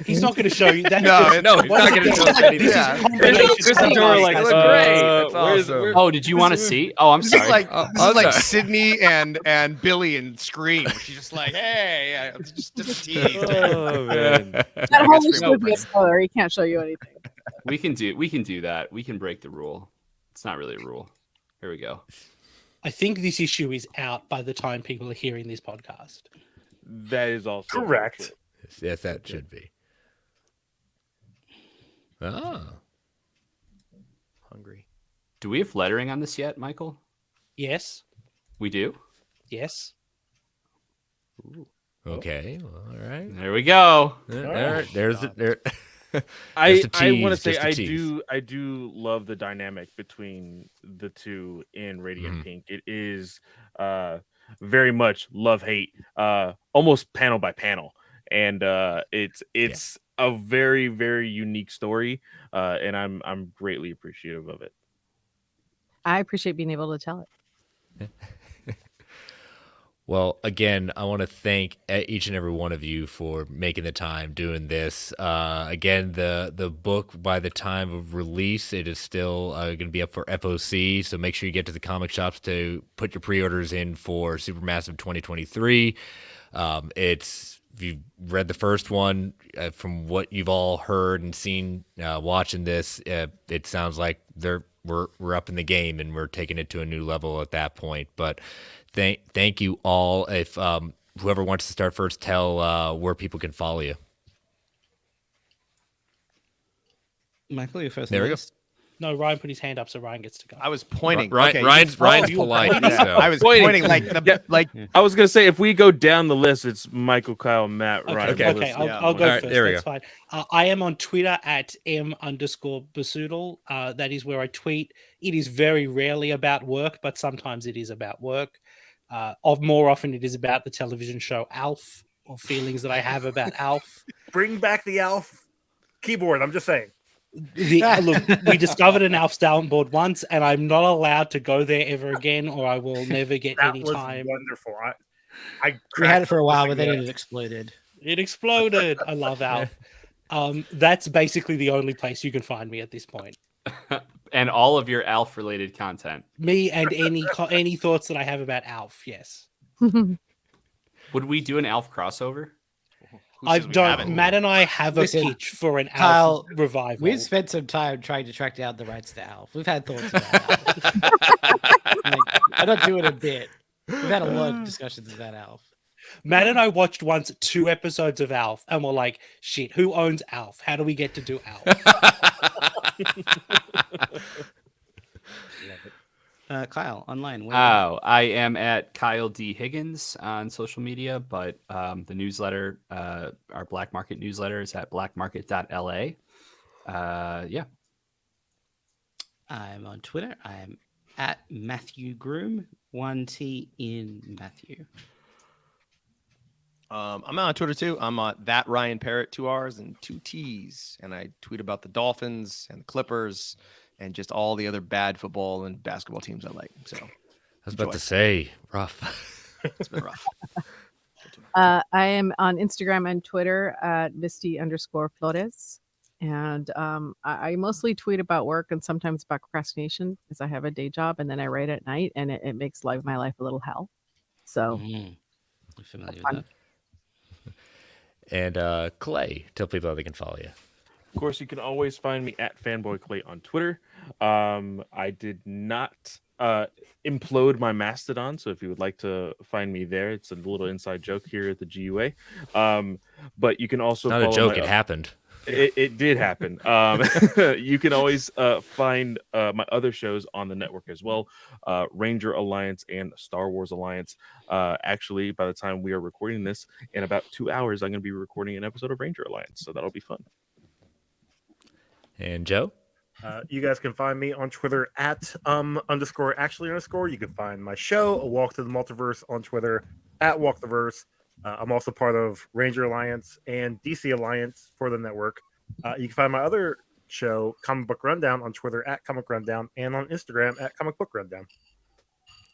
He's not going to show you that. No, he's not gonna show us anything. This Yeah. is combination Kristen of Dora, guys. like, Look uh, great. That's where's- awesome. Oh, did you want to see? Oh, I'm This sorry. is like Oh, this is like sorry. Sydney and Billy in Scream. Where she's just like, hey, it's just a tease. Oh man. that whole we issue would be a spoiler. He can't show you anything. we can do that. We can break the rule. It's not really a rule. Here we go. I think this issue is out by the time people are hearing this podcast. That is also Correct. Yes, that should be. Ah. Hungry. Do we have lettering on this yet, Michael? Yes. We do. Yes. Okay. Well, all right. There we go. There. There. I Just a want to tease, say just a tease. I do love the dynamic between the two in Radiant Pink. It is very much love hate, almost panel by panel, and it's a very, very unique story, and I'm greatly appreciative of it. I appreciate being able to tell it. Well, again, I want to thank each and every one of you for making the time doing this. Again, the book, by the time of release, it is still going to be up for FOC, so make sure you get to the comic shops to put your pre-orders in for Supermassive 2023. If you've read the first one, from what you've all heard and seen watching this, it sounds like we're up in the game and we're taking it to a new level at that point. But thank you all. If whoever wants to start first, tell where people can follow you. Michael, you're first. There we go. No, Ryan put his hand up, so Ryan gets to go. I was pointing. Ryan, Okay, Ryan's you were polite. pointing. So. I was Pointing. pointing like I was gonna say if we go down the list, it's Michael, Kyle, Matt, Ryan. Okay, Okay. okay, Melissa. I'll go All right, first. there we That's fine. I am on Twitter at m_Busuttil. That is where I tweet. It is very rarely about work, but sometimes it is about work. More often, it is about the television show Alf, or feelings that I have about Alf. Bring back the Alf keyboard. I'm just saying. Look, we discovered an Alf soundboard once, and I'm not allowed to go there ever again, or I will never get That any was time. wonderful. I We had it for a while, but cracked then up. it exploded. It exploded. I love Alf. That's basically the only place you can find me at this point. And all of your Alf related content. Me and any thoughts that I have about Alf. Yes, Would we do an Alf crossover? Who says we haven't? Matt and I have a Listen, pitch for an Kyle, Alf revival. We've spent some time trying to track down the rights to Alf. We've had thoughts about Alf. I'm not doing a bit. We've had a lot of discussions about Alf. Matt and I watched once 2 episodes of Alf, and we're like, "Shit, who owns Alf? How do we get to do Alf?" Kyle, online. I am at Kyle D. Higgins on social media, but the newsletter, our Black Market newsletter, is at blackmarket.la. Yeah. I'm on Twitter. I'm at Matthew Groom, 1T in Matthew. I'm on Twitter too. I'm on that Ryan Parrott, 2 R's and 2 T's, and I tweet about the Dolphins and the Clippers and just all the other bad football and basketball teams I like. So I was about to say, rough. it's been rough. I am on Instagram and Twitter at Misty_Flores. And I mostly tweet about work and sometimes about procrastination because I have a day job and then I write at night and it makes my life a little hell. So I'm familiar with that. And Clay, tell people how they can follow you. Of course, you can always find me at Fanboy Clay on Twitter. I did not implode my Mastodon, so if you would like to find me there, it's a little inside joke here at the GUA. But you can also Not a joke, it happened. It did happen. You can always find my other shows on the network as well, Ranger Alliance and Star Wars Alliance. Actually, by the time we are recording this, in about 2 hours, I'm going to be recording an episode of Ranger Alliance, so that'll be fun. And Joe? You guys can find me on Twitter at _actually_. You can find my show, A Walk to the Multiverse, on Twitter at WalkTheVerse. I'm also part of Ranger Alliance and DC Alliance for the network. You can find my other show, Comic Book Rundown, on Twitter at Comic Rundown and on Instagram at Comic Book Rundown.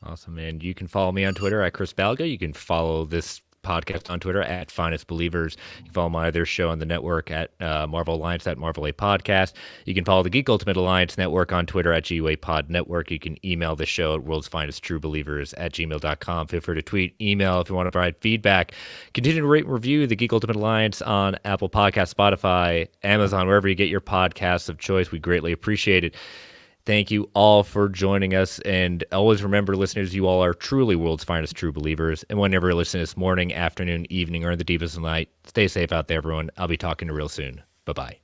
Awesome. And you can follow me on Twitter at Chris Balga. You can follow this podcast on Twitter at Finest Believers. You can follow my other show on the network at Marvel Alliance at Marvel A Podcast. You can follow the Geek Ultimate Alliance Network on Twitter at GUA Pod Network. You can email the show at worldsfinestTrueBelievers@gmail.com. Feel free to tweet, email if you want to provide feedback. Continue to rate and review the Geek Ultimate Alliance on Apple Podcasts, Spotify, Amazon, wherever you get your podcasts of choice. We greatly appreciate it. Thank you all for joining us. And always remember, listeners, you all are truly world's finest true believers. And whenever you listen this morning, afternoon, evening, or in the deepest of the night, stay safe out there, everyone. I'll be talking to you real soon. Bye-bye.